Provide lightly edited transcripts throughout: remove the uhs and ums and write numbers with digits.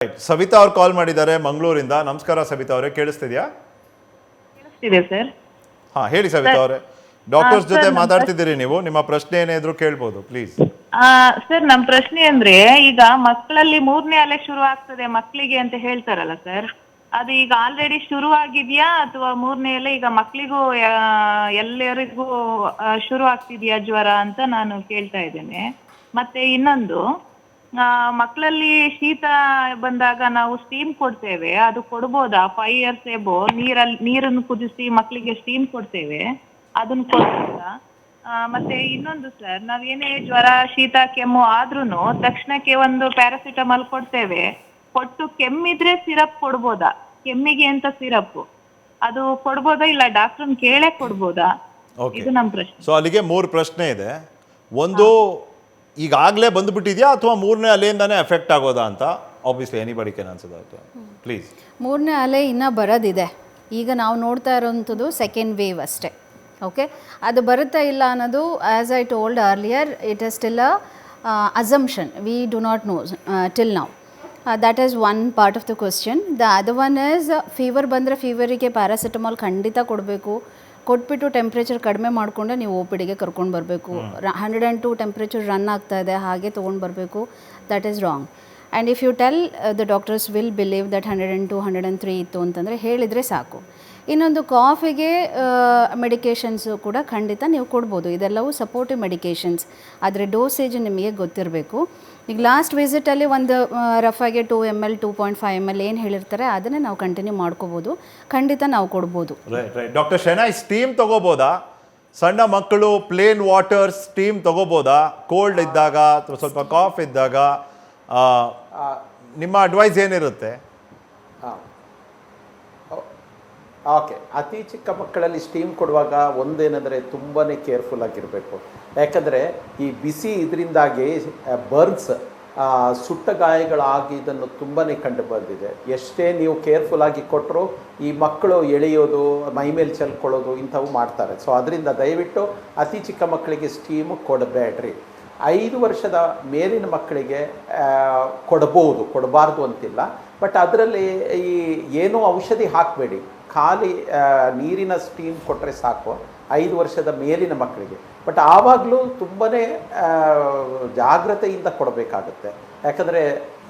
ಸವಿತಾ ಅವ್ರು ಕಾಲ್ ಮಾಡಿದ್ದಾರೆ ಮಂಗಳೂರಿಂದ. ನಮಸ್ಕಾರ ಸವಿತಾ ಅವರೇ, ಕೇಳಿಸ್ತಿದ್ಯಾ? ಕೇಳಿಸ್ತಿದೆ ಸರ್. ಹಾ ಹೇಳಿ ಸವಿತಾ ಅವರೇ, ಡಾಕ್ಟರ್ಸ್ ಜೊತೆ ಮಾತಾಡ್ತಿದ್ದೀರಿ ನೀವು, ನಿಮ್ಮ ಪ್ರಶ್ನೆ ಏನಾದ್ರು ಕೇಳ್ಬೋದು ಪ್ಲೀಸ್. ಸರ್ ನಮ್ಮ ಪ್ರಶ್ನೆ ಅಂದ್ರೆ, ಈಗ ಮಕ್ಕಳಲ್ಲಿ 3ನೇ ಅಲೆ ಶುರು ಆಗ್ತದೆ ಮಕ್ಕಳಿಗೆ ಅಂತ ಹೇಳ್ತಾರಲ್ಲ ಸರ್, ಅದು ಈಗ ಆಲ್ರೆಡಿ ಶುರು ಆಗಿದ್ಯಾ ಅಥವಾ 3ನೇ ಅಲೆ ಈಗ ಮಕ್ಕಳಿಗೂ ಎಲ್ಲರಿಗೂ ಶುರು ಆಗ್ತಿದ್ಯಾ ಜ್ವರ ಅಂತ ನಾನು ಕೇಳ್ತಾ ಇದ್ದೇನೆ. ಮತ್ತೆ ಇನ್ನೊಂದು, ಮಕ್ಕಳಲ್ಲಿ ಶೀತ ಬಂದಾಗ ನಾವು ಸ್ಟೀಮ್ ಕೊಡ್ತೇವೆ, ಅದು ಕೊಡ್ಬೋದಾ? 5 years ಎಬೋ ನೀರನ್ನು ಕುದಿಸಿ ಮಕ್ಕಳಿಗೆ ಸ್ಟೀಮ್ ಕೊಡ್ತೇವೆ, ಅದನ್ನು ಕೊಡ್ಬೋದಾ? ಮತ್ತೆ ಇನ್ನೊಂದು ಸರ್, ನಾವೇನೇ ಜ್ವರ ಶೀತ ಕೆಮ್ಮು ಆದ್ರೂನು ತಕ್ಷಣಕ್ಕೆ ಒಂದು ಪ್ಯಾರಾಸಿಟಮಾಲ್ ಕೊಡ್ತೇವೆ, ಕೊಟ್ಟು ಕೆಮ್ಮಿದ್ರೆ ಸಿರಪ್ ಕೊಡ್ಬೋದಾ? ಕೆಮ್ಮಿಗೆ ಅಂತ ಸಿರಪ್ ಅದು ಕೊಡ್ಬೋದಾ, ಇಲ್ಲ ಡಾಕ್ಟರ್ನ ಕೇಳೇ ಕೊಡ್ಬೋದಾ? ಇದು ನಮ್ಮ ಪ್ರಶ್ನೆ. ಸೊ ಅಲ್ಲಿಗೆ 3 ಪ್ರಶ್ನೆ ಇದೆ. ಒಂದು, ಈಗಾಗಲೇ ಬಂದುಬಿಟ್ಟಿದೆಯಾ ಅಥವಾ 3ನೇ ಅಲೆಯಿಂದಾನೇ ಎಫೆಕ್ಟ್ ಆಗೋದಾ ಅಂತ? Obviously anybody can answer that, please. 3ನೇ ಅಲೆ ಇನ್ನೂ ಬರೋದಿದೆ. ಈಗ ನಾವು ನೋಡ್ತಾ ಇರೋಂಥದ್ದು ಸೆಕೆಂಡ್ ವೇವ್ ಅಷ್ಟೇ. ಓಕೆ, ಅದು ಬರುತ್ತಾ ಇಲ್ಲ ಅನ್ನೋದು, as I told earlier, it is still assumption. We do not know till now. That is one part of the question. The other one is, fever ಬಂದರೆ ಫೀವರಿಗೆ ಪ್ಯಾರಾಸಿಟಮಾಲ್ ಖಂಡಿತ ಕೊಡಬೇಕು. ಕೊಟ್ಬಿಟ್ಟು ಟೆಂಪ್ರೇಚರ್ ಕಡಿಮೆ ಮಾಡಿಕೊಂಡು ನೀವು ಒ ಪಿ ಡಿಗೆ ಕರ್ಕೊಂಡು ಬರಬೇಕು. 102 ಟೆಂಪ್ರೇಚರ್ ರನ್ ಆಗ್ತಾ ಇದೆ, ಹಾಗೆ ತೊಗೊಂಡು ಬರಬೇಕು. That is wrong. And if you tell, the doctors will believe that 102 103 ಇತ್ತು ಅಂತಂದರೆ ಹೇಳಿದರೆ ಸಾಕು. ಇನ್ನೊಂದು, ಕಾಫಿಗೆ ಮೆಡಿಕೇಷನ್ಸು ಕೂಡ ಖಂಡಿತ ನೀವು ಕೊಡ್ಬೋದು. ಇದೆಲ್ಲವೂ ಸಪೋರ್ಟಿವ್ ಮೆಡಿಕೇಷನ್ಸ್, ಆದರೆ ಡೋಸೇಜ್ ನಿಮಗೆ ಗೊತ್ತಿರಬೇಕು. ಈಗ ಲಾಸ್ಟ್ ವಿಸಿಟಲ್ಲಿ ಒಂದು ರಫಾಗೆ 2 ml 2.5 ml ಏನು ಹೇಳಿರ್ತಾರೆ ಅದನ್ನೇ ನಾವು ಕಂಟಿನ್ಯೂ ಮಾಡ್ಕೋಬೋದು. ಖಂಡಿತ ನಾವು ಕೊಡ್ಬೋದು. ಡಾಕ್ಟರ್ ಶೆನಾಯ್, ಸ್ಟೀಮ್ ತಗೋಬೋದಾ? ಸಣ್ಣ ಮಕ್ಕಳು ಪ್ಲೇನ್ ವಾಟರ್ ಸ್ಟೀಮ್ ತಗೋಬೋದಾ ಕೋಲ್ಡ್ ಇದ್ದಾಗ ಅಥವಾ ಸ್ವಲ್ಪ ಕಾಫ್ ಇದ್ದಾಗ? ನಿಮ್ಮ ಅಡ್ವೈಸ್ ಏನಿರುತ್ತೆ? ಓಕೆ, ಅತಿ ಚಿಕ್ಕ ಮಕ್ಕಳಲ್ಲಿ ಸ್ಟೀಮ್ ಕೊಡುವಾಗ ಒಂದೇನೆಂದರೆ ತುಂಬಾ ಕೇರ್ಫುಲ್ ಆಗಿರಬೇಕು. ಯಾಕಂದರೆ ಈ ಬಿಸಿ ಇದರಿಂದಾಗಿ ಬರ್ನ್ಸ್, ಸುಟ್ಟ ಗಾಯಗಳಾಗಿ ಇದನ್ನು ತುಂಬಾ ಕಂಡು ಬಂದಿದೆ. ಎಷ್ಟೇ ನೀವು ಕೇರ್ಫುಲ್ಲಾಗಿ ಕೊಟ್ಟರು ಈ ಮಕ್ಕಳು ಎಳೆಯೋದು, ಮೈಮೇಲೆ ಚೆಲ್ಕೊಳ್ಳೋದು ಇಂಥವು ಮಾಡ್ತಾರೆ. ಸೊ ಅದರಿಂದ ದಯವಿಟ್ಟು ಅತಿ ಚಿಕ್ಕ ಮಕ್ಕಳಿಗೆ ಸ್ಟೀಮು ಕೊಡಬೇಡ್ರಿ. 5 ವರ್ಷದ ಮೇಲಿನ ಮಕ್ಕಳಿಗೆ ಕೊಡಬಹುದು, ಕೊಡಬಾರ್ದು ಅಂತಿಲ್ಲ. ಬಟ್ ಅದರಲ್ಲಿ ಈ ಏನೂ ಔಷಧಿ ಹಾಕಬೇಡಿ, ಖಾಲಿ ನೀರಿನ ಸ್ಟೀಮ್ ಕೊಟ್ಟರೆ ಸಾಕು 5 ವರ್ಷದ ಮೇಲಿನ ಮಕ್ಕಳಿಗೆ. ಬಟ್ ಆವಾಗಲೂ ತುಂಬಾ ಜಾಗ್ರತೆಯಿಂದ ಕೊಡಬೇಕಾಗುತ್ತೆ. ಯಾಕಂದರೆ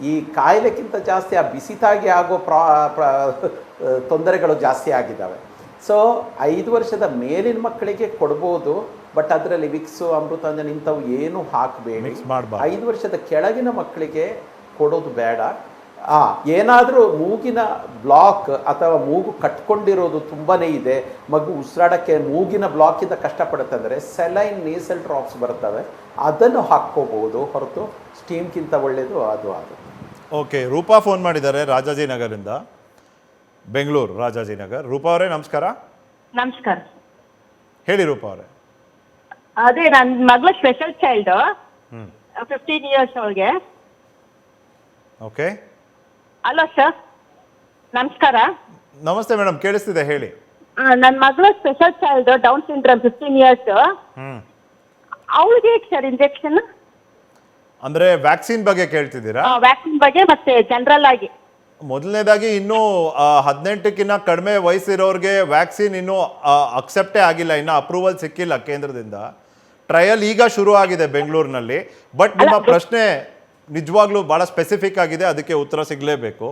ಈ ಕಾಯಿಲೆಗಿಂತ ಜಾಸ್ತಿ ಆ ಬಿಸಿತಾಗಿ ಆಗೋ ತೊಂದರೆಗಳು ಜಾಸ್ತಿ ಆಗಿದ್ದಾವೆ. ಸೊ 5 ವರ್ಷದ ಮೇಲಿನ ಮಕ್ಕಳಿಗೆ ಕೊಡ್ಬೋದು, ಬಟ್ ಅದರಲ್ಲಿ ವಿಕ್ಸು ಅಮೃತಾಂಜನ್ ಇಂಥವು ಏನೂ ಹಾಕಬೇಡಿ. 5 ವರ್ಷದ ಕೆಳಗಿನ ಮಕ್ಕಳಿಗೆ ಕೊಡೋದು ಬೇಡ. ಏನಾದರೂ ಮೂಗಿನ ಬ್ಲಾಕ್ ಅಥವಾ ಮೂಗು ಕಟ್ಕೊಂಡಿರೋದು ತುಂಬಾ ಇದೆ, ಮಗು ಉಸಿರಾಡೋಕ್ಕೆ ಮೂಗಿನ ಬ್ಲಾಕಿಂದ ಕಷ್ಟಪಡುತ್ತೆ ಅಂದರೆ ಸೆಲೈನ್ ನೇಸಲ್ ಡ್ರಾಪ್ಸ್ ಬರ್ತವೆ, ಅದನ್ನು ಹಾಕ್ಕೋಬೋದು ಹೊರತು ಸ್ಟೀಮ್ಗಿಂತ ಒಳ್ಳೆಯದು ಅದು. ಓಕೆ, ರೂಪಾ ಫೋನ್ ಮಾಡಿದ್ದಾರೆ ರಾಜಾಜಿನಗರಿಂದ, ಬೆಂಗಳೂರು ರಾಜಾಜಿನಗರ್. ರೂಪಾ ಅವರೇ ನಮಸ್ಕಾರ. ನಮಸ್ಕಾರ. ಹೇಳಿ ರೂಪಾ ಅವರೇ. ಅದೇ ನನ್ನ ಮಗಳ ಸ್ಪೆಷಲ್ ಚೈಲ್ಡ್, 15 years ಅವಳಿಗೆ. ಓಕೆ, ಹಲೋ ಸರ್, ನಮಸ್ಕಾರ. ನಮಸ್ತೆ ಮೇಡಮ್, ಕೇಳಿಸ್ತಿದೆ ಹೇಳಿ. ನನ್ನ ಮಗಳ special child, down syndrome, 15 years. ಅವಳಿಗೆ ಸರ್ ಇಂಜೆಕ್ಷನ್ ಅಂದ್ರೆ ವ್ಯಾಕ್ಸಿನ್ ಬಗ್ಗೆ ಕೇಳ್ತಿದ್ದೀರಾ? ವ್ಯಾಕ್ಸಿನ್ ಬಗ್ಗೆ ಮತ್ತೆ ಜನರಲ್ ಆಗಿ. ಮೊದಲನೇದಾಗಿ ಇನ್ನೂ 18ಕ್ಕಿಂತ ಕಡಿಮೆ ವಯಸ್ಸಿರೋರಿಗೆ ವ್ಯಾಕ್ಸಿನ್ ಇನ್ನೂ ಅಕ್ಸೆಪ್ಟೇ ಆಗಿಲ್ಲ, ಇನ್ನೂ ಅಪ್ರೂವಲ್ ಸಿಕ್ಕಿಲ್ಲ ಕೇಂದ್ರದಿಂದ. ಟ್ರಯಲ್ ಈಗ ಶುರು ಆಗಿದೆ ಬೆಂಗಳೂರಿನಲ್ಲಿ. ಬಟ್ ನಿಮ್ಮ ಪ್ರಶ್ನೆ ನಿಜವಾಗ್ಲೂ ಭಾಳ ಸ್ಪೆಸಿಫಿಕ್ ಆಗಿದೆ, ಅದಕ್ಕೆ ಉತ್ತರ ಸಿಗಲೇಬೇಕು.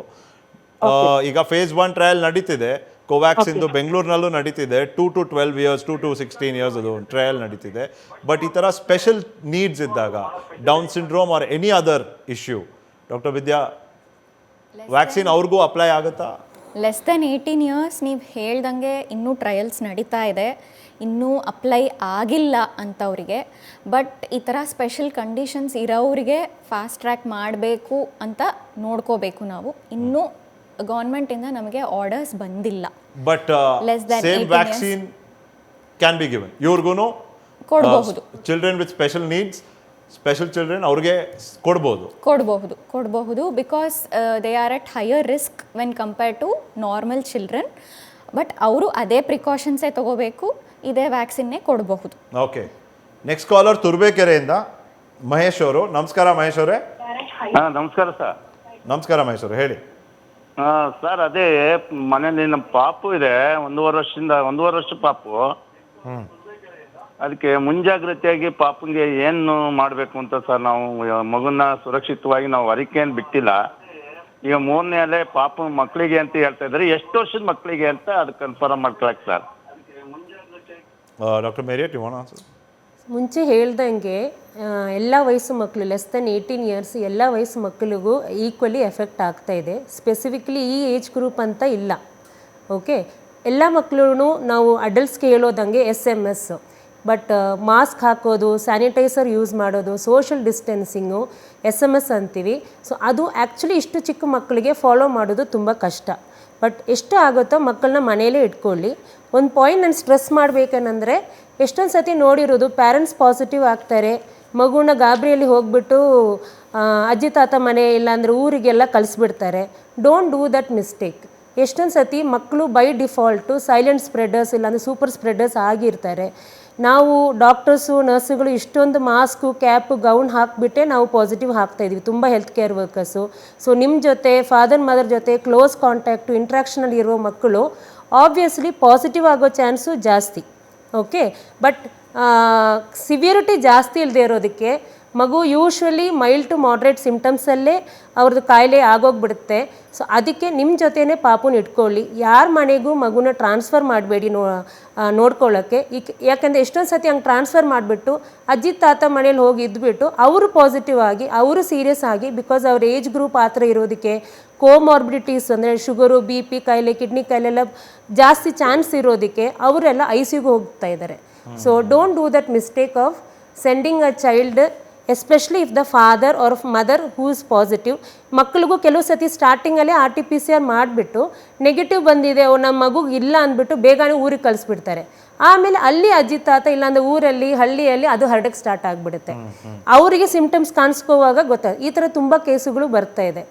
ಈಗ phase 1 ಟ್ರಯಲ್ ನಡೀತಿದೆ, ಕೋವ್ಯಾಕ್ಸಿನ್ದು ಬೆಂಗಳೂರಿನಲ್ಲೂ ನಡೀತಿದೆ. 2 to 12 years, 2 to 16 years ಅದು ಟ್ರಯಲ್ ನಡೀತಿದೆ. ಬಟ್ ಈ ಥರ ಸ್ಪೆಷಲ್ ನೀಡ್ಸ್ ಇದ್ದಾಗ, down syndrome R any other issue, doctor ವಿದ್ಯಾ, ವ್ಯಾಕ್ಸಿನ್ ಅವ್ರಿಗೂ ಅಪ್ಲೈ ಆಗುತ್ತಾ? ಲೆಸ್ ದೆನ್ 18 years ನೀವು ಹೇಳ್ದಂಗೆ ಇನ್ನೂ ಟ್ರಯಲ್ಸ್ ನಡೀತಾ ಇದೆ, ಇನ್ನೂ ಅಪ್ಲೈ ಆಗಿಲ್ಲ ಅಂಥವ್ರಿಗೆ. ಬಟ್ ಈ ಥರ ಸ್ಪೆಷಲ್ ಕಂಡೀಷನ್ಸ್ ಇರೋರಿಗೆ ಫಾಸ್ಟ್ ಟ್ರ್ಯಾಕ್ ಮಾಡಬೇಕು ಅಂತ ನೋಡ್ಕೋಬೇಕು ನಾವು. ಇನ್ನೂ ಗೌರ್ಮೆಂಟಿಂದ ನಮಗೆ ಆರ್ಡರ್ಸ್ ಬಂದಿಲ್ಲ. But same vaccine can be given ಇವ್ರಿಗೂ ಕೊಡಬಹುದು. Children with special needs, special children ಅವ್ರಿಗೆ ಕೊಡಬಹುದು because they are at higher risk when compare to normal children. But ಅವರು ಅದೇ ಪ್ರಿಕಾಷನ್ಸೇ ತಗೋಬೇಕು, ಇದೇ ವ್ಯಾಕ್ಸಿನ್ನೇ ಕೊಡಬಹುದು. ಓಕೆ, ನೆಕ್ಸ್ಟ್ ಕಾಲರ್ ತುರ್ಬೇಕೆರೆಯಿಂದ ಮಹೇಶ್ ಅವರು. ನಮಸ್ಕಾರ ಮಹೇಶ್ ಅವರೇ. ನಮಸ್ಕಾರ ಸರ್. ನಮಸ್ಕಾರ ಮಹೇಶ್ವರು, ಹೇಳಿ. ಸರ್ ಅದೇ ಮನೇಲಿ ನಮ್ಮ ಪಾಪು ಇದೆ, 1.5 ವರ್ಷ ಪಾಪು. ಅದಕ್ಕೆ ಮುಂಜಾಗ್ರತೆಯಾಗಿ ಪಾಪುಗೆ ಏನು ಮಾಡಬೇಕು ಅಂತ ಸರ್, ನಾವು ಮಗುನ ಸುರಕ್ಷಿತವಾಗಿ ನಾವು ಹೊರಕ್ಕೆ ಏನು ಬಿಟ್ಟಿಲ್ಲ. ಈಗ 3ನೇ ಅಲೆ ಪಾಪು ಮಕ್ಕಳಿಗೆ ಅಂತ ಹೇಳ್ತಾ ಇದ್ದಾರೆ, ಎಷ್ಟು ವರ್ಷದ ಮಕ್ಕಳಿಗೆ ಅಂತ ಅದು ಕನ್ಫರ್ಮ್ ಮಾಡ್ಕೊಳಕ್ಕೆ sir. Doctor Marriott, you want answer? ಮುಂಚೆ ಹೇಳ್ದಂಗೆ ಎಲ್ಲ ವಯಸ್ಸು ಮಕ್ಕಳು ಲೆಸ್ ದೆನ್ 18 ಇಯರ್ಸ್ ಎಲ್ಲ ವಯಸ್ಸು ಮಕ್ಕಳಿಗೂ ಈಕ್ವಲಿ ಎಫೆಕ್ಟ್ ಆಗ್ತಾ ಇದೆ. ಸ್ಪೆಸಿಫಿಕ್ಲಿ ಈ ಏಜ್ ಗ್ರೂಪ್ ಅಂತ ಇಲ್ಲ. ಓಕೆ, ಎಲ್ಲ ಮಕ್ಕಳು ನಾವು ಅಡಲ್ಟ್ಸ್ಗೆ ಹೇಳೋದಂಗೆ SMS, ಬಟ್ ಮಾಸ್ಕ್ ಹಾಕೋದು, ಸ್ಯಾನಿಟೈಸರ್ ಯೂಸ್ ಮಾಡೋದು, ಸೋಷಿಯಲ್ ಡಿಸ್ಟೆನ್ಸಿಂಗು SMS ಅಂತೀವಿ. ಸೊ ಅದು ಆ್ಯಕ್ಚುಲಿ ಇಷ್ಟು ಚಿಕ್ಕ ಮಕ್ಕಳಿಗೆ ಫಾಲೋ ಮಾಡೋದು ತುಂಬ ಕಷ್ಟ. ಬಟ್ ಎಷ್ಟು ಆಗುತ್ತೋ ಮಕ್ಕಳನ್ನ ಮನೆಯಲ್ಲೇ ಇಟ್ಕೊಳ್ಳಿ. ಒಂದು ಪಾಯಿಂಟ್ ನಾನು ಸ್ಟ್ರೆಸ್ ಮಾಡಬೇಕೇನೆಂದರೆ, ಎಷ್ಟೊಂದು ಸತಿ ನೋಡಿರೋದು ಪ್ಯಾರೆಂಟ್ಸ್ ಪಾಸಿಟಿವ್ ಆಗ್ತಾರೆ, ಮಗುನ ಗಾಬರಿಯಲ್ಲಿ ಹೋಗ್ಬಿಟ್ಟು ಅಜ್ಜಿ ತಾತ ಮನೆ ಇಲ್ಲಾಂದರೆ ಊರಿಗೆಲ್ಲ ಕಳಿಸ್ಬಿಡ್ತಾರೆ. Don't do that mistake. ಎಷ್ಟೊಂದು ಸತಿ ಮಕ್ಕಳು ಬೈ ಡಿಫಾಲ್ಟು ಸೈಲೆಂಟ್ ಸ್ಪ್ರೆಡರ್ಸ್ ಇಲ್ಲಾಂದರೆ ಸೂಪರ್ ಸ್ಪ್ರೆಡರ್ಸ್ ಆಗಿರ್ತಾರೆ. ನಾವು ಡಾಕ್ಟರ್ಸು ನರ್ಸುಗಳು ಇಷ್ಟೊಂದು ಮಾಸ್ಕು, ಕ್ಯಾಪು, ಗೌನ್ ಹಾಕಿಬಿಟ್ಟೆ ನಾವು ಪಾಸಿಟಿವ್ ಹಾಕ್ತಾಯಿದ್ವಿ, ತುಂಬ ಹೆಲ್ತ್ ಕೇರ್ ವರ್ಕರ್ಸು. ಸೊ ನಿಮ್ಮ ಜೊತೆ ಫಾದರ್ ಮದರ್ ಜೊತೆ ಕ್ಲೋಸ್ ಕಾಂಟ್ಯಾಕ್ಟು ಇಂಟ್ರಾಕ್ಷನಲ್ಲಿ ಇರೋ ಮಕ್ಕಳು ಆಬ್ವಿಯಸ್ಲಿ ಪಾಸಿಟಿವ್ ಆಗೋ ಚಾನ್ಸು ಜಾಸ್ತಿ. ಓಕೆ, ಬಟ್ ಸಿವಿಯರಿಟಿ ಜಾಸ್ತಿ ಇಲ್ಲದೆ ಇರೋದಕ್ಕೆ ಮಗು ಯೂಶ್ವಲಿ ಮೈಲ್ಡ್ ಟು ಮಾಡ್ರೇಟ್ ಸಿಮ್ಟಮ್ಸಲ್ಲೇ ಅವ್ರದ್ದು ಕಾಯಿಲೆ ಆಗೋಗ್ಬಿಡುತ್ತೆ. ಸೊ ಅದಕ್ಕೆ ನಿಮ್ಮ ಜೊತೆನೇ ಪಾಪುನ ಇಟ್ಕೊಳ್ಳಿ. ಯಾರ ಮನೆಗೂ ಮಗುನ ಟ್ರಾನ್ಸ್ಫರ್ ಮಾಡಬೇಡಿ ನೋಡ್ಕೊಳ್ಳೋಕ್ಕೆ. ಯಾಕಂದರೆ ಎಷ್ಟೊಂದು ಸತಿ ಹಂಗೆ ಟ್ರಾನ್ಸ್ಫರ್ ಮಾಡಿಬಿಟ್ಟು ಅಜ್ಜಿ ತಾತ ಮನೇಲಿ ಹೋಗಿ ಇದ್ದುಬಿಟ್ಟು ಅವರು ಪಾಸಿಟಿವ್ ಆಗಿ ಅವರು ಸೀರಿಯಸ್ ಆಗಿ, ಬಿಕಾಸ್ ಅವ್ರ ಏಜ್ ಗ್ರೂಪ್ ಆ ಥರ ಇರೋದಕ್ಕೆ ಕೋಮಾರ್ಬಿಡಿಟೀಸ್ ಅಂದರೆ ಶುಗರು, BP ಕಾಯಿಲೆ, ಕಿಡ್ನಿ ಕಾಯಿಲೆ ಎಲ್ಲ ಜಾಸ್ತಿ ಚಾನ್ಸ್ ಇರೋದಕ್ಕೆ ಅವರೆಲ್ಲ ICUಗೆ ಹೋಗ್ತಾ ಇದ್ದಾರೆ. So don't do that mistake of sending a child, especially if the father or mother who is positive. ಮಕ್ಕಳಿಗೂ ಕೆಲವು ಸತಿ ಸ್ಟಾರ್ಟಿಂಗಲ್ಲೇ RT-PCR ಮಾಡಿಬಿಟ್ಟು ನೆಗೆಟಿವ್ ಬಂದಿದೆ ನಮ್ಮ ಮಗುಗೆ ಇಲ್ಲ ಅಂದ್ಬಿಟ್ಟು ಬೇಗನೆ ಊರಿಗೆ ಕಳಿಸ್ಬಿಡ್ತಾರೆ. ಆಮೇಲೆ ಅಲ್ಲಿ ಅಜ್ಜಿ ತಾತ ಇಲ್ಲಾಂದ್ರೆ ಊರಲ್ಲಿ ಹಳ್ಳಿಯಲ್ಲಿ ಅದು ಹರಡಕ್ಕೆ ಸ್ಟಾರ್ಟ್ ಆಗಿಬಿಡುತ್ತೆ. ಅವರಿಗೆ ಸಿಮ್ಟಮ್ಸ್ ಕಾಣಿಸ್ಕೋವಾಗ ಗೊತ್ತಾಗುತ್ತೆ. ಈ ಥರ ತುಂಬ ಕೇಸುಗಳು ಬರ್ತಾ ಇದೆ.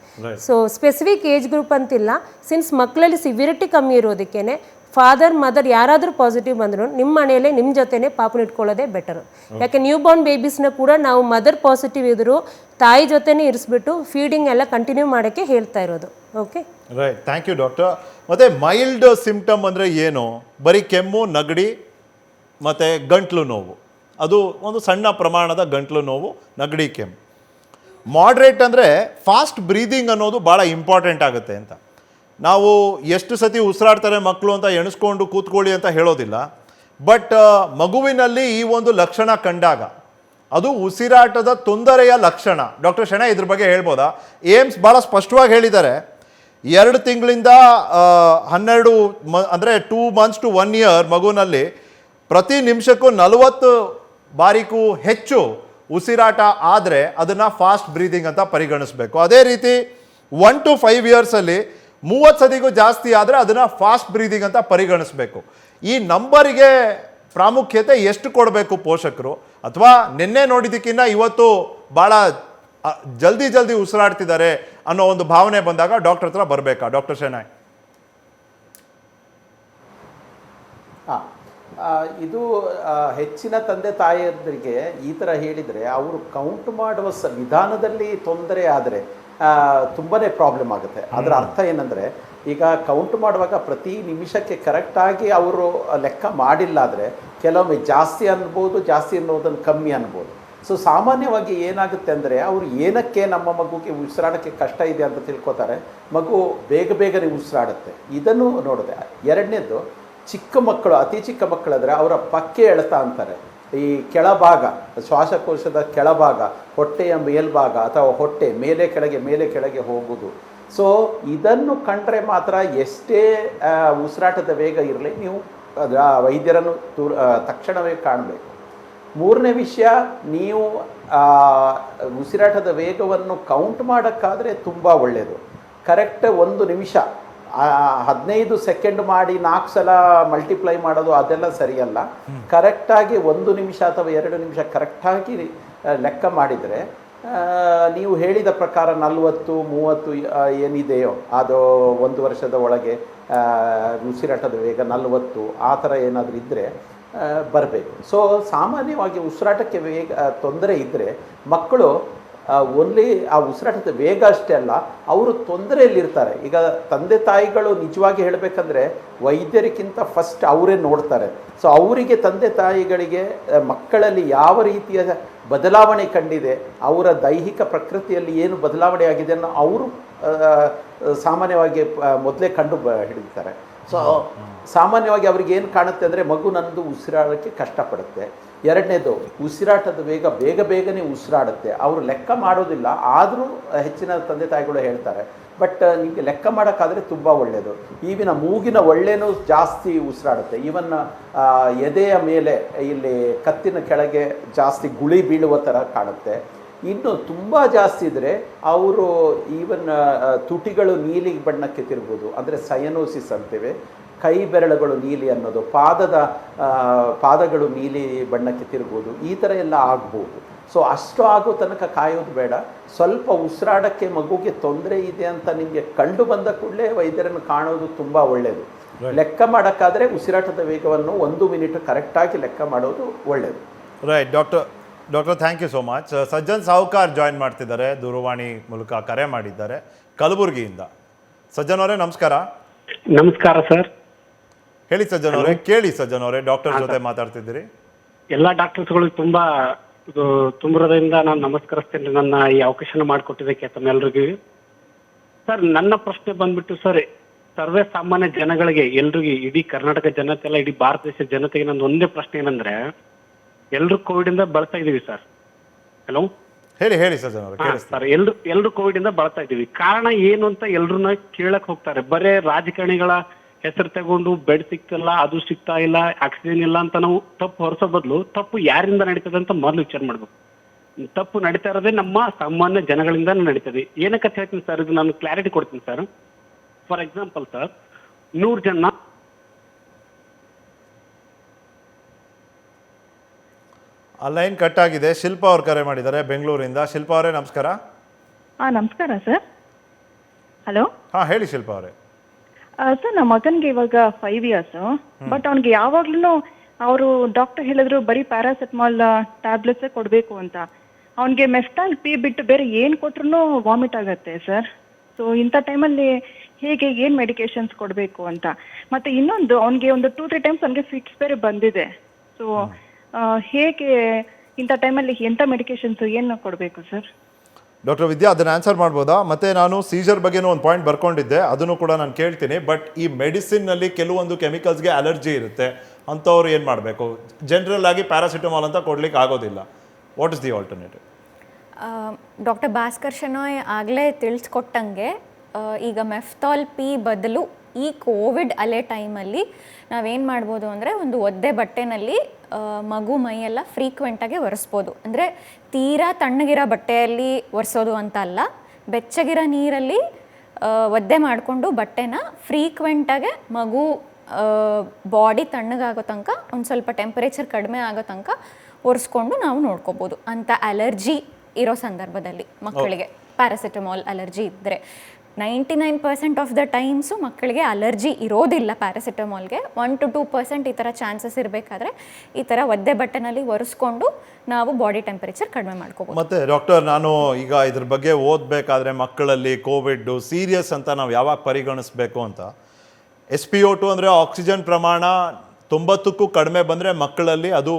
ಸೊ ಸ್ಪೆಸಿಫಿಕ್ ಏಜ್ ಗ್ರೂಪ್ ಅಂತಿಲ್ಲ. ಸಿನ್ಸ್ ಮಕ್ಕಳಲ್ಲಿ ಸಿವಿರಿಟಿ ಕಮ್ಮಿ ಇರೋದಕ್ಕೇ ಫಾದರ್ ಮದರ್ ಯಾರಾದರೂ ಪಾಸಿಟಿವ್ ಬಂದರೂ ನಿಮ್ಮ ಮನೆಯಲ್ಲೇ ನಿಮ್ಮ ಜೊತೆನೇ ಪಾಪನ ಇಟ್ಕೊಳ್ಳೋದೇ ಬೆಟರು. ಯಾಕೆ ನ್ಯೂ ಬಾರ್ನ್ ಬೇಬೀಸ್ನ ಕೂಡ ನಾವು ಮದರ್ ಪಾಸಿಟಿವ್ ಇದ್ದರೂ ತಾಯಿ ಜೊತೆನೇ ಇರಿಸ್ಬಿಟ್ಟು ಫೀಡಿಂಗ್ ಎಲ್ಲ ಕಂಟಿನ್ಯೂ ಮಾಡೋಕ್ಕೆ ಹೇಳ್ತಾ ಇರೋದು. Okay, right, thank you doctor. ಮತ್ತು ಮೈಲ್ಡ್ ಸಿಮ್ಟಮ್ ಅಂದರೆ ಏನು? ಬರೀ ಕೆಮ್ಮು, ನೆಗಡಿ ಮತ್ತು ಗಂಟ್ಲು ನೋವು, ಅದು ಒಂದು ಸಣ್ಣ ಪ್ರಮಾಣದ ಗಂಟ್ಲು ನೋವು, ನೆಗಡಿ, ಕೆಮ್ಮು. ಮಾಡ್ರೇಟ್ ಅಂದರೆ ಫಾಸ್ಟ್ ಬ್ರೀದಿಂಗ್ ಅನ್ನೋದು ಭಾಳ ಇಂಪಾರ್ಟೆಂಟ್ ಆಗುತ್ತೆ ಅಂತ. ನಾವು ಎಷ್ಟು ಸತಿ ಉಸಿರಾಡ್ತಾರೆ ಮಕ್ಕಳು ಅಂತ ಎಣಿಸ್ಕೊಂಡು ಕೂತ್ಕೊಳ್ಳಿ ಅಂತ ಹೇಳೋದಿಲ್ಲ. ಬಟ್ ಮಗುವಿನಲ್ಲಿ ಈ ಒಂದು ಲಕ್ಷಣ ಕಂಡಾಗ ಅದು ಉಸಿರಾಟದ ತೊಂದರೆಯ ಲಕ್ಷಣ. ಡಾಕ್ಟರ್ ಶೆಣೈ ಇದ್ರ ಬಗ್ಗೆ ಹೇಳ್ಬೋದಾ? ಏಮ್ಸ್ ಭಾಳ ಸ್ಪಷ್ಟವಾಗಿ ಹೇಳಿದ್ದಾರೆ, 2 ತಿಂಗಳಿಂದ 12 ಅಂದರೆ 2 months to 1 year ಮಗುವಿನಲ್ಲಿ ಪ್ರತಿ ನಿಮಿಷಕ್ಕೂ 40 ಬಾರಿಗೂ ಹೆಚ್ಚು ಉಸಿರಾಟ ಆದರೆ ಅದನ್ನು ಫಾಸ್ಟ್ ಬ್ರೀದಿಂಗ್ ಅಂತ ಪರಿಗಣಿಸಬೇಕು. ಅದೇ ರೀತಿ 1 to 5 yearsಲ್ಲಿ 30 ಸತಿಗೂ ಜಾಸ್ತಿ ಆದರೆ ಅದನ್ನು ಫಾಸ್ಟ್ ಬ್ರೀದಿಂಗ್ ಅಂತ ಪರಿಗಣಿಸಬೇಕು. ಈ ನಂಬರಿಗೆ ಪ್ರಾಮುಖ್ಯತೆ ಎಷ್ಟು ಕೊಡಬೇಕು ಪೋಷಕರು? ಅಥವಾ ನಿನ್ನೆ ನೋಡಿದ್ದಕ್ಕಿಂತ ಇವತ್ತು ಭಾಳ ಜಲ್ದಿ ಉಸಿರಾಡ್ತಿದ್ದಾರೆ ಅನ್ನೋ ಒಂದು ಭಾವನೆ ಬಂದಾಗ ಡಾಕ್ಟರ್ ಹತ್ರ ಬರಬೇಕಾ? ಡಾಕ್ಟರ್ ಶೆಣೈ. ಇದು ಹೆಚ್ಚಿನ ತಂದೆ ತಾಯಿಯರಿಗೆ ಈ ಥರ ಹೇಳಿದರೆ ಅವರು ಕೌಂಟ್ ಮಾಡುವ ವಿಧಾನದಲ್ಲಿ ತೊಂದರೆ ಆದರೆ ತುಂಬಾ ಪ್ರಾಬ್ಲಮ್ ಆಗುತ್ತೆ. ಅದರ ಅರ್ಥ ಏನಂದರೆ, ಈಗ ಕೌಂಟ್ ಮಾಡುವಾಗ ಪ್ರತಿ ನಿಮಿಷಕ್ಕೆ ಕರೆಕ್ಟಾಗಿ ಅವರು ಲೆಕ್ಕ ಮಾಡಿಲ್ಲ ಆದರೆ ಕೆಲವೊಮ್ಮೆ ಜಾಸ್ತಿ ಅನ್ಬೋದು, ಜಾಸ್ತಿ ಅನ್ನೋದನ್ನು ಕಮ್ಮಿ ಅನ್ಬೋದು. ಸೊ ಸಾಮಾನ್ಯವಾಗಿ ಏನಾಗುತ್ತೆ ಅಂದರೆ, ಅವರು ಏನಕ್ಕೆ ನಮ್ಮ ಮಗುಗೆ ಉಸಿರಾಡೋಕ್ಕೆ ಕಷ್ಟ ಇದೆ ಅಂತ ತಿಳ್ಕೊತಾರೆ, ಮಗು ಬೇಗನೆ ಉಸಿರಾಡುತ್ತೆ. ಇದನ್ನು ನೋಡಿದೆ. ಎರಡನೇದು, ಚಿಕ್ಕ ಮಕ್ಕಳು, ಅತಿ ಚಿಕ್ಕ ಮಕ್ಕಳಾದರೆ ಅವರ ಪಕ್ಕೆ ಎಳೆತ ಅಂತಾರೆ. ಈ ಕೆಳಭಾಗ, ಶ್ವಾಸಕೋಶದ ಕೆಳಭಾಗ, ಹೊಟ್ಟೆಯ ಮೇಲ್ಭಾಗ ಅಥವಾ ಹೊಟ್ಟೆ ಮೇಲೆ ಕೆಳಗೆ ಹೋಗೋದು. ಸೊ ಇದನ್ನು ಕಂಡ್ರೆ ಮಾತ್ರ ಎಷ್ಟೇ ಉಸಿರಾಟದ ವೇಗ ಇರಲಿ ನೀವು ವೈದ್ಯರನ್ನು ತಕ್ಷಣವೇ ಕಾಣಬೇಕು. ಮೂರನೇ ವಿಷಯ, ನೀವು ಉಸಿರಾಟದ ವೇಗವನ್ನು ಕೌಂಟ್ ಮಾಡೋಕ್ಕಾದರೆ ತುಂಬ ಒಳ್ಳೆಯದು. ಕರೆಕ್ಟ್ 1 ನಿಮಿಷ 15 ಸೆಕೆಂಡ್ ಮಾಡಿ 4 ಸಲ ಮಲ್ಟಿಪ್ಲೈ ಮಾಡೋದು ಅದೆಲ್ಲ ಸರಿಯಲ್ಲ. ಕರೆಕ್ಟಾಗಿ 1 ನಿಮಿಷ ಅಥವಾ 2 ನಿಮಿಷ ಕರೆಕ್ಟಾಗಿ ಲೆಕ್ಕ ಮಾಡಿದರೆ ನೀವು ಹೇಳಿದ ಪ್ರಕಾರ 40-30 ಏನಿದೆಯೋ ಅದು 1 ವರ್ಷದ ಒಳಗೆ ಉಸಿರಾಟದ ವೇಗ 40 ಆ ಥರ ಏನಾದರೂ ಇದ್ದರೆ ಬರಬೇಕು. ಸೊ ಸಾಮಾನ್ಯವಾಗಿ ಉಸಿರಾಟಕ್ಕೆ ತೊಂದರೆ ಇದ್ದರೆ ಮಕ್ಕಳು ಓನ್ಲಿ ಆ ಉಸಿರಾಟದ ವೇಗ ಅಷ್ಟೇ ಅಲ್ಲ, ಅವರು ತೊಂದರೆಯಲ್ಲಿರ್ತಾರೆ. ಈಗ ತಂದೆ ತಾಯಿಗಳು ನಿಜವಾಗಿ ಹೇಳಬೇಕಂದ್ರೆ ವೈದ್ಯರಿಗಿಂತ ಫಸ್ಟ್ ಅವರೇ ನೋಡ್ತಾರೆ. ಸೊ ಅವರಿಗೆ, ತಂದೆ ತಾಯಿಗಳಿಗೆ ಮಕ್ಕಳಲ್ಲಿ ಯಾವ ರೀತಿಯ ಬದಲಾವಣೆ ಕಂಡಿದೆ, ಅವರ ದೈಹಿಕ ಪ್ರಕೃತಿಯಲ್ಲಿ ಏನು ಬದಲಾವಣೆ ಆಗಿದೆ ಅನ್ನೋ ಅವರು ಸಾಮಾನ್ಯವಾಗಿ ಮೊದಲೇ ಕಂಡು ಹಿಡಿತಾರೆ. ಸೊ ಸಾಮಾನ್ಯವಾಗಿ ಅವ್ರಿಗೆ ಏನು ಕಾಣುತ್ತೆ ಅಂದರೆ ಮಗು ನನ್ನದು ಉಸಿರಾಡೋಕ್ಕೆ ಕಷ್ಟಪಡುತ್ತೆ. ಎರಡನೇದು, ಉಸಿರಾಟದ ಬೇಗನೆ ಉಸಿರಾಡುತ್ತೆ. ಅವರು ಲೆಕ್ಕ ಮಾಡೋದಿಲ್ಲ, ಆದರೂ ಹೆಚ್ಚಿನ ತಂದೆ ತಾಯಿಗಳು ಹೇಳ್ತಾರೆ. ಬಟ್ ನಿಮಗೆ ಲೆಕ್ಕ ಮಾಡೋಕ್ಕಾದರೆ ತುಂಬ ಒಳ್ಳೆಯದು. ಈವಿನ ಮೂಗಿನ ಒಳ್ಳೆನೂ ಜಾಸ್ತಿ ಉಸಿರಾಡುತ್ತೆ. ಈವನ್ ಎದೆಯ ಮೇಲೆ ಇಲ್ಲಿ ಕತ್ತಿನ ಕೆಳಗೆ ಜಾಸ್ತಿ ಗುಳಿ ಬೀಳುವ ಥರ ಕಾಣುತ್ತೆ. ಇನ್ನು ತುಂಬ ಜಾಸ್ತಿ ಇದ್ದರೆ ಅವರು ಈವನ್ ತುಟಿಗಳು ನೀಲಿ ಬಣ್ಣಕ್ಕೆ ತಿರುಗೋದು, ಅಂದರೆ ಸಯನೋಸಿಸ್ ಅಂತೇವೆ. ಕೈ ಬೆರಳುಗಳು ನೀಲಿ ಅನ್ನೋದು, ಪಾದಗಳು ನೀಲಿ ಬಣ್ಣಕ್ಕೆ ತಿರುಗೋದು, ಈ ಥರ ಎಲ್ಲ ಆಗ್ಬೋದು. ಸೊ ಅಷ್ಟು ಆಗೋ ತನಕ ಕಾಯೋದು ಬೇಡ. ಸ್ವಲ್ಪ ಉಸಿರಾಡೋಕ್ಕೆ ಮಗುಗೆ ತೊಂದರೆ ಇದೆ ಅಂತ ನಿಮಗೆ ಕಂಡು ಬಂದ ಕೂಡಲೇ ವೈದ್ಯರನ್ನು ಕಾಣೋದು ತುಂಬ ಒಳ್ಳೆಯದು. ಲೆಕ್ಕ ಮಾಡೋಕ್ಕಾದರೆ ಉಸಿರಾಟದ ವೇಗವನ್ನು 1 ಮಿನಿಟ್ ಕರೆಕ್ಟಾಗಿ ಲೆಕ್ಕ ಮಾಡೋದು ಒಳ್ಳೆಯದು. Right doctor thank you so much. Sajjan Sahukar join ಮಾಡ್ತಿದ್ದಾರೆ, ದೂರವಾಣಿ ಮೂಲಕ ಕರೆ ಮಾಡಿದ್ದಾರೆ ಕಲಬುರಗಿಯಿಂದ. ಸಜ್ಜನ್ ಅವರೇ ನಮಸ್ಕಾರ. ನಮಸ್ಕಾರ ಸರ್. ಹೇಳಿ ಸಜ್ಜನ್ ಅವರೇ. ಕೇಳಿ ಸಜ್ಜನ್ ಅವರೇ, ಡಾಕ್ಟರ್ ಜೊತೆ ಮಾತಾಡ್ತಿದ್ದೀರಿ. ಎಲ್ಲ ಡಾಕ್ಟರ್ಸ್ಗಳು ತುಂಬಾ ಹೃದಯದಿಂದ ನಾನು ನಮಸ್ಕರಿಸ್ತೇನೆ, ನನ್ನ ಈ ಅವಕಾಶನ ಮಾಡಿಕೊಟ್ಟಿದ್ದಕ್ಕೆ ತಮ್ಮೆಲ್ಲರಿಗೂ. ಸರ್, ನನ್ನ ಪ್ರಶ್ನೆ ಬಂದ್ಬಿಟ್ಟು ಸರ್, ಸರ್ವೇ ಸಾಮಾನ್ಯ ಜನಗಳಿಗೆ, ಎಲ್ರಿಗೂ, ಇಡೀ ಕರ್ನಾಟಕ ಜನತೆ ಎಲ್ಲ, ಇಡೀ ಭಾರತ ದೇಶದ ಜನತೆಗೆ ನಂದು ಒಂದೇ ಪ್ರಶ್ನೆ ಏನಂದ್ರೆ, ಎಲ್ರು ಕೋವಿಡ್ ಇಂದ ಬಳಸ್ತಾ ಇದೀವಿ ಸರ್. ಹಲೋ, ಹೇಳಿ ಸಜ್ಜನ್ ಅವರೇ. ಸರ್, ಎಲ್ರು ಕೋವಿಡ್ ಇಂದ ಬಳಸ್ತಾ ಇದೀವಿ. ಕಾರಣ ಏನು ಅಂತ ಎಲ್ರನ್ನ ಕೇಳಕ್ ಹೋಗ್ತಾರೆ. ಬರೇ ರಾಜಕಾರಣಿಗಳ ಹೆಸರು ತಗೊಂಡು ಬೆಡ್ ಸಿಗ್ತಿಲ್ಲ, ಅದು ಸಿಗ್ತಾ ಇಲ್ಲ, ಆಕ್ಸಿಜನ್ ಇಲ್ಲ ಅಂತ ನಾವು ತಪ್ಪು ಹೊರಸೋ ಬದಲು ತಪ್ಪು ಯಾರಿಂದ ನಡೀತದೆ ಅಂತ ಮೊದಲು ವಿಚಾರ ಮಾಡ್ಬೇಕು. ತಪ್ಪು ನಡೀತಾ ಇರೋದೇ ನಮ್ಮ ಸಾಮಾನ್ಯ ಜನಗಳಿಂದ ನಡೀತದೆ. ಏನಕ್ಕೆ ಹೇಳ್ತೀನಿ ಸರ್, ಇದು ನಾನು ಕ್ಲಾರಿಟಿ ಕೊಡ್ತೀನಿ ಸರ್. ಫಾರ್ ಎಕ್ಸಾಂಪಲ್ ಸರ್, 100 ಜನ ಆ ಲೈನ್ ಕಟ್ ಆಗಿದೆ. ಶಿಲ್ಪಾ ಅವ್ರು ಕರೆ ಮಾಡಿದ್ದಾರೆ ಬೆಂಗಳೂರಿಂದ. ಶಿಲ್ಪಾ ಅವರೇ ನಮಸ್ಕಾರ. ನಮಸ್ಕಾರ ಸರ್. ಹಲೋ. ಹೇಳಿ ಶಿಲ್ಪಾ ಅವರೇ. ಸರ್, ನಮ್ಮ ಮಗನಿಗೆ ಇವಾಗ 5 years, ಬಟ್ ಅವ್ನಿಗೆ ಯಾವಾಗ್ಲೂ ಅವರು ಡಾಕ್ಟರ್ ಹೇಳಿದ್ರು ಬರೀ ಪ್ಯಾರಾಸೆಟಮಾಲ್ ಟ್ಯಾಬ್ಲೆಟ್ಸೇ ಕೊಡಬೇಕು ಅಂತ. ಅವನಿಗೆ ಮೆಫ್ಟಾಲ್ ಪಿ ಬಿಟ್ಟು ಬೇರೆ ಏನು ಕೊಟ್ರು ವಾಮಿಟ್ ಆಗುತ್ತೆ ಸರ್. ಸೊ ಇಂಥ ಟೈಮಲ್ಲಿ ಹೇಗೆ, ಏನು ಮೆಡಿಕೇಶನ್ಸ್ ಕೊಡಬೇಕು ಅಂತ. ಮತ್ತು ಇನ್ನೊಂದು, ಅವನಿಗೆ ಒಂದು 2-3 times ಅವನಿಗೆ ಫಿಟ್ಸ್ ಬೇರೆ ಬಂದಿದೆ. ಸೊ ಹೇಗೆ ಇಂಥ ಟೈಮಲ್ಲಿ ಎಂಥ ಮೆಡಿಕೇಶನ್ಸ್ ಏನು ಕೊಡಬೇಕು ಸರ್? ಡಾಕ್ಟರ್ ವಿದ್ಯಾ, ಅದನ್ನು ಆನ್ಸರ್ ಮಾಡ್ಬೋದಾ? ಮತ್ತು ನಾನು ಸೀಜರ್ ಬಗ್ಗೆನೂ ಒಂದು ಪಾಯಿಂಟ್ ಬರ್ಕೊಂಡಿದ್ದೆ, ಅದನ್ನು ಕೂಡ ನಾನು ಕೇಳ್ತೀನಿ. ಬಟ್ ಈ ಮೆಡಿಸಿನ್ನಲ್ಲಿ ಕೆಲವೊಂದು ಕೆಮಿಕಲ್ಸ್ಗೆ ಅಲರ್ಜಿ ಇರುತ್ತೆ, ಅಂಥವ್ರು ಏನು ಮಾಡಬೇಕು? ಜನರಲ್ ಆಗಿ ಪ್ಯಾರಾಸಿಟಮಾಲ್ ಅಂತ ಕೊಡ್ಲಿಕ್ಕೆ ಆಗೋದಿಲ್ಲ. What is the alternative? Doctor Bhaskar Shenoy ಆಗಲೇ ತಿಳಿಸ್ಕೊಟ್ಟಂಗೆ, ಈಗ ಮೆಫ್ತಾಲ್ ಪಿ ಬದಲು ಈ ಕೋವಿಡ್ ಅಲೆ ಟೈಮಲ್ಲಿ ನಾವೇನು ಮಾಡ್ಬೋದು ಅಂದರೆ, ಒಂದು ಒದ್ದೆ ಬಟ್ಟೆನಲ್ಲಿ ಮಗು ಮೈಯೆಲ್ಲ ಫ್ರೀಕ್ವೆಂಟಾಗಿ ಒರೆಸ್ಬೋದು. ಅಂದರೆ ತೀರಾ ತಣ್ಣಗಿರೋ ಬಟ್ಟೆಯಲ್ಲಿ ಒರೆಸೋದು ಅಂತ ಅಲ್ಲ, ಬೆಚ್ಚಗಿರೋ ನೀರಲ್ಲಿ ಒದ್ದೆ ಮಾಡಿಕೊಂಡು ಬಟ್ಟೆನ ಫ್ರೀಕ್ವೆಂಟಾಗೆ ಮಗು ಬಾಡಿ ತಣ್ಣಗಾಗೋ ತನಕ, ಒಂದು ಸ್ವಲ್ಪ ಟೆಂಪರೇಚರ್ ಕಡಿಮೆ ಆಗೋ ತನಕ ಒರೆಸ್ಕೊಂಡು ನಾವು ನೋಡ್ಕೋಬೋದು. ಅಂತ ಅಲರ್ಜಿ ಇರೋ ಸಂದರ್ಭದಲ್ಲಿ ಮಕ್ಕಳಿಗೆ ಪ್ಯಾರಾಸಿಟಮಾಲ್ ಅಲರ್ಜಿ ಇದ್ದರೆ, 99% ಆಫ್ ದ ಟೈಮ್ಸು ಮಕ್ಕಳಿಗೆ ಅಲರ್ಜಿ ಇರೋದಿಲ್ಲ ಪ್ಯಾರಾಸಿಟಮಾಲ್ಗೆ. 1-2% ಈ ಥರ ಚಾನ್ಸಸ್ ಇರಬೇಕಾದ್ರೆ ಈ ಥರ ಒದ್ದೆ ಬಟ್ಟೆನಲ್ಲಿ ಒರೆಸ್ಕೊಂಡು ನಾವು ಬಾಡಿ ಟೆಂಪರೇಚರ್ ಕಡಿಮೆ ಮಾಡ್ಕೋಬೋದು. ಮತ್ತು ಡಾಕ್ಟರ್, ನಾನು ಈಗ ಇದ್ರ ಬಗ್ಗೆ ಓದಬೇಕಾದ್ರೆ ಮಕ್ಕಳಲ್ಲಿ ಕೋವಿಡ್ ಸೀರಿಯಸ್ ಅಂತ ನಾವು ಯಾವಾಗ ಪರಿಗಣಿಸ್ಬೇಕು ಅಂತ, SpO2 ಅಂದರೆ ಆಕ್ಸಿಜನ್ ಪ್ರಮಾಣ 90ಕ್ಕೂ ಕಡಿಮೆ ಬಂದರೆ ಮಕ್ಕಳಲ್ಲಿ ಅದು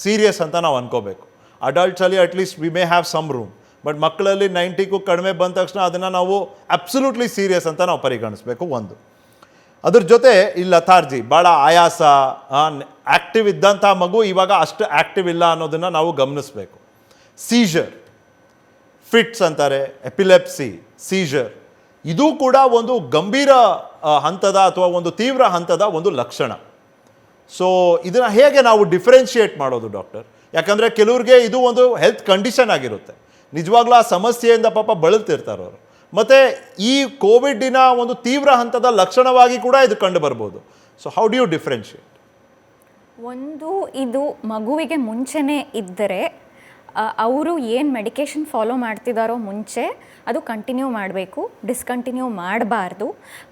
ಸೀರಿಯಸ್ ಅಂತ ನಾವು ಅನ್ಕೋಬೇಕು. ಅಡಲ್ಟ್ಸಲ್ಲಿ at least we may have some room, but ಮಕ್ಕಳಲ್ಲಿ 90ಕ್ಕೂ ಕಡಿಮೆ ಬಂದ ತಕ್ಷಣ ಅದನ್ನು ನಾವು ಅಬ್ಸಲ್ಯೂಟ್ಲಿ ಸೀರಿಯಸ್ ಅಂತ ನಾವು ಪರಿಗಣಿಸ್ಬೇಕು. ಒಂದು, ಅದ್ರ ಜೊತೆ ಈ ಲಥಾರ್ಜಿ, ಭಾಳ ಆಯಾಸ, ಆ್ಯಕ್ಟಿವ್ ಇದ್ದಂಥ ಮಗು ಇವಾಗ ಅಷ್ಟು ಆ್ಯಕ್ಟಿವ್ ಇಲ್ಲ ಅನ್ನೋದನ್ನು ನಾವು ಗಮನಿಸಬೇಕು. ಸೀಜರ್, ಫಿಟ್ಸ್ ಅಂತಾರೆ, ಎಪಿಲೆಪ್ಸಿ, ಸೀಜರ್, ಇದು ಕೂಡ ಒಂದು ಗಂಭೀರ ಹಂತದ ಅಥವಾ ಒಂದು ತೀವ್ರ ಹಂತದ ಒಂದು ಲಕ್ಷಣ. ಸೊ ಇದನ್ನು ಹೇಗೆ ನಾವು ಡಿಫ್ರೆನ್ಷಿಯೇಟ್ ಮಾಡೋದು ಡಾಕ್ಟರ್? ಯಾಕಂದರೆ ಕೆಲವ್ರಿಗೆ ಇದು ಒಂದು ಹೆಲ್ತ್ ಕಂಡೀಷನ್ ಆಗಿರುತ್ತೆ, ನಿಜವಾಗ್ಲೂ ಆ ಸಮಸ್ಯೆಯಿಂದ ಪಾಪ ಬಳಲ್ತಿರ್ತಾರೆ ಅವರು. ಮತ್ತು ಈ ಕೋವಿಡಿನ ಒಂದು ತೀವ್ರ ಹಂತದ ಲಕ್ಷಣವಾಗಿ ಕೂಡ ಇದು ಕಂಡು ಬರ್ಬೋದು. So how do you differentiate? ಒಂದು, ಇದು ಮಗುವಿಗೆ ಮುಂಚೆನೇ ಇದ್ದರೆ ಅವರು ಏನು ಮೆಡಿಕೇಷನ್ ಫಾಲೋ ಮಾಡ್ತಿದ್ದಾರೋ ಮುಂಚೆ ಅದು ಕಂಟಿನ್ಯೂ ಮಾಡಬೇಕು, ಡಿಸ್ಕಂಟಿನ್ಯೂ ಮಾಡಬಾರ್ದು.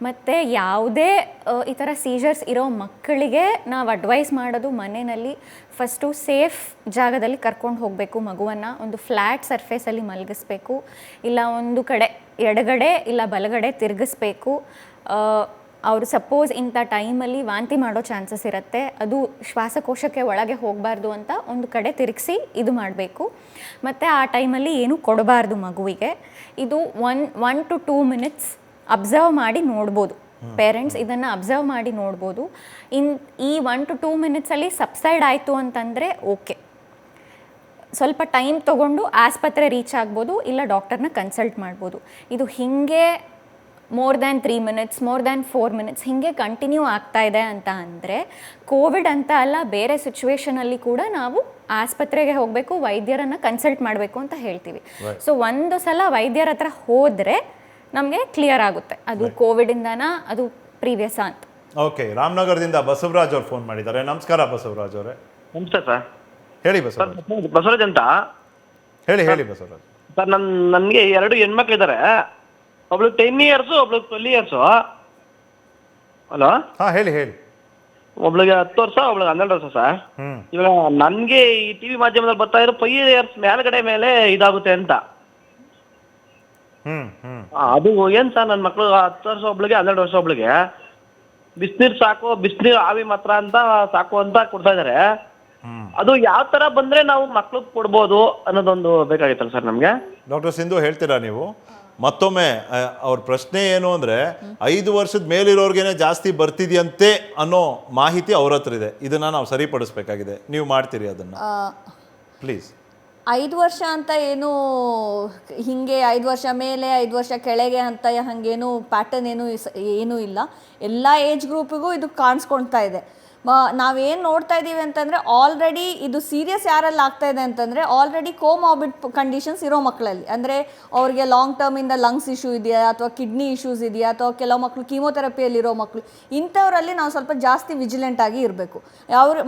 ಮತ್ತು ಯಾವುದೇ ಈ ಥರ ಸೀಜರ್ಸ್ ಇರೋ ಮಕ್ಕಳಿಗೆ ನಾವು ಅಡ್ವೈಸ್ ಮಾಡೋದು ಮನೆಯಲ್ಲಿ ಫಸ್ಟು ಸೇಫ್ ಜಾಗದಲ್ಲಿ ಕರ್ಕೊಂಡು ಹೋಗಬೇಕು ಮಗುವನ್ನು. ಒಂದು ಫ್ಲ್ಯಾಟ್ ಸರ್ಫೇಸಲ್ಲಿ ಮಲಗಿಸ್ಬೇಕು, ಇಲ್ಲ ಒಂದು ಕಡೆ ಎಡಗಡೆ ಇಲ್ಲ ಬಲಗಡೆ ತಿರುಗಿಸ್ಬೇಕು. ಅವರು ಸಪೋಸ್ ಇಂಥ ಟೈಮಲ್ಲಿ ವಾಂತಿ ಮಾಡೋ ಚಾನ್ಸಸ್ ಇರುತ್ತೆ, ಅದು ಶ್ವಾಸಕೋಶಕ್ಕೆ ಒಳಗೆ ಹೋಗಬಾರ್ದು ಅಂತ ಒಂದು ಕಡೆ ತಿರುಗಿಸಿ ಇದು ಮಾಡಬೇಕು. ಮತ್ತು ಆ ಟೈಮಲ್ಲಿ ಏನೂ ಕೊಡಬಾರ್ದು ಮಗುವಿಗೆ. ಇದು 1 to 2 minutes ಅಬ್ಸರ್ವ್ ಮಾಡಿ ನೋಡ್ಬೋದು. ಪೇರೆಂಟ್ಸ್ ಇದನ್ನು ಅಬ್ಸರ್ವ್ ಮಾಡಿ ನೋಡ್ಬೋದು. ಈ 1 to 2 minutesಲ್ಲಿ ಸಬ್ಸೈಡ್ ಆಯಿತು ಅಂತಂದರೆ ಓಕೆ, ಸ್ವಲ್ಪ ಟೈಮ್ ತೊಗೊಂಡು ಆಸ್ಪತ್ರೆ ರೀಚ್ ಆಗ್ಬೋದು, ಇಲ್ಲ ಡಾಕ್ಟರ್ನ ಕನ್ಸಲ್ಟ್ ಮಾಡ್ಬೋದು. ಇದು ಹೀಗೆ more than 3 minutes, more than 4 minutes ಹೀಗೆ ಕಂಟಿನ್ಯೂ ಆಗ್ತಾ ಇದೆ ಅಂತ ಅಂದರೆ ಕೋವಿಡ್ ಅಂತ ಅಲ್ಲ, ಬೇರೆ ಸಿಚುವೇಷನಲ್ಲಿ ಕೂಡ ನಾವು ಆಸ್ಪತ್ರೆಗೆ ಹೋಗಬೇಕು, ವೈದ್ಯರನ್ನು ಕನ್ಸಲ್ಟ್ ಮಾಡಬೇಕು ಅಂತ ಹೇಳ್ತೀವಿ. ಸೊ ಒಂದು ಸಲ ವೈದ್ಯರ ಹತ್ರ ಹೋದರೆ ನಮಗೆ ಕ್ಲಿಯರ್ ಆಗುತ್ತೆ ಅದು ಕೋವಿಡಿಂದನಾ ಅದು ಪ್ರೀವಿಯಸ್ ಅಂತ. ಓಕೆ, ರಾಮನಗರದಿಂದ ಬಸವರಾಜ್ ಅವ್ರು ಫೋನ್ ಮಾಡಿದ್ದಾರೆ. ನಮಸ್ಕಾರ ಬಸವರಾಜ್ ಅವರೇ. ನಮಸ್ತೆ ಸರ್. ಹೇಳಿ ಬಸವರಾಜ್. ಬಸವರಾಜ್ ಅಂತ ಹೇಳಿ ಬಸವರಾಜ್. ಸರ್, ನನಗೆ 2 ಹೆಣ್ಮಕ್ಳಿದ್ದಾರೆ. ಒಬ್ಳು 10 years, ಒಬ್ಳು 12 years. ಹಲೋ, ಹಾಂ ಹೇಳಿ. ಒಬ್ಳಿಗೆ 10 ವರ್ಷ, ಒಬ್ಳಿಗೆ 12 ವರ್ಷ ಸರ್. ಇವಾಗ ನನಗೆ ಈ ಟಿವಿ ಮಾಧ್ಯಮದಲ್ಲಿ ಬರ್ತಾ ಇರೋ 5 years ಮೇಲ್ಗಡೆ ಮೇಲೆ ಇದಾಗುತ್ತೆ ಅಂತ. ಅದು ಏನ್ ಸರ್, ನನ್ನ ಮಕ್ಳು 10 ವರ್ಷ ಒಬ್ಳಿಗೆ, 12 ವರ್ಷ ಒಬ್ಳಿಗೆ ಬಿಸಿನೀರು ಸಾಕು, ಬಿಸಿನೀರು ಆವಿ ಮಾತ್ರ ಅಂತ ಸಾಕು ಅಂತ ಕೊಡ್ತಾ ಇದಾರೆ. ಅದು ಯಾವ ತರ ಬಂದ್ರೆ ನಾವು ಮಕ್ಳಿಗೆ ಕೊಡ್ಬೋದು ಅನ್ನೋದೊಂದು ಬೇಕಾಗಿತ್ತಲ್ಲ ಸರ್ ನಮ್ಗೆ. ಡಾಕ್ಟರ್ ಸಿಂಧು ಹೇಳ್ತೀರಾ ನೀವು ಮತ್ತೊಮ್ಮೆ? ಅವ್ರ ಪ್ರಶ್ನೆ ಏನು ಅಂದರೆ 5 ವರ್ಷದ ಮೇಲಿರೋರ್ಗೇನೆ ಜಾಸ್ತಿ ಬರ್ತಿದೆಯಂತೆ ಅನ್ನೋ ಮಾಹಿತಿ ಅವ್ರ ಹತ್ರ ಇದೆ. ಇದನ್ನು ನಾವು ಸರಿಪಡಿಸ್ಬೇಕಾಗಿದೆ. ನೀವು ಮಾಡ್ತೀರಿ ಅದನ್ನು ಪ್ಲೀಸ್? 5 ವರ್ಷ ಅಂತ ಏನು ಹೀಗೆ 5 ವರ್ಷ ಮೇಲೆ 5 ವರ್ಷ ಕೆಳಗೆ ಅಂತ ಹಾಗೇನು ಪ್ಯಾಟರ್ನ್ ಏನೂ ಇಲ್ಲ. ಎಲ್ಲ ಏಜ್ ಗ್ರೂಪಿಗೂ ಇದು ಕಾಣಿಸ್ಕೊಳ್ತಾ ಇದೆ. ನಾವೇನು ನೋಡ್ತಾ ಇದ್ದೀವಿ ಅಂತಂದರೆ ಆಲ್ರೆಡಿ ಇದು ಸೀರಿಯಸ್ ಯಾರಲ್ಲಿ ಆಗ್ತಾ ಇದೆ ಅಂತಂದರೆ ಆಲ್ರೆಡಿ ಕೋಮಾರ್ಬಿಡ್ ಕಂಡೀಷನ್ಸ್ ಇರೋ ಮಕ್ಕಳಲ್ಲಿ, ಅಂದರೆ ಅವ್ರಿಗೆ ಲಾಂಗ್ ಟರ್ಮಿಂದ ಲಂಗ್ಸ್ ಇಶ್ಯೂ ಇದೆಯಾ ಅಥವಾ ಕಿಡ್ನಿ ಇಶ್ಯೂಸ್ ಇದೆಯಾ ಅಥವಾ ಕೆಲವು ಮಕ್ಕಳು ಕೀಮೋಥೆರಪಿಯಲ್ಲಿರೋ ಮಕ್ಕಳು, ಇಂಥವರಲ್ಲಿ ನಾವು ಸ್ವಲ್ಪ ಜಾಸ್ತಿ ವಿಜಿಲೆಂಟ್ ಆಗಿ ಇರಬೇಕು.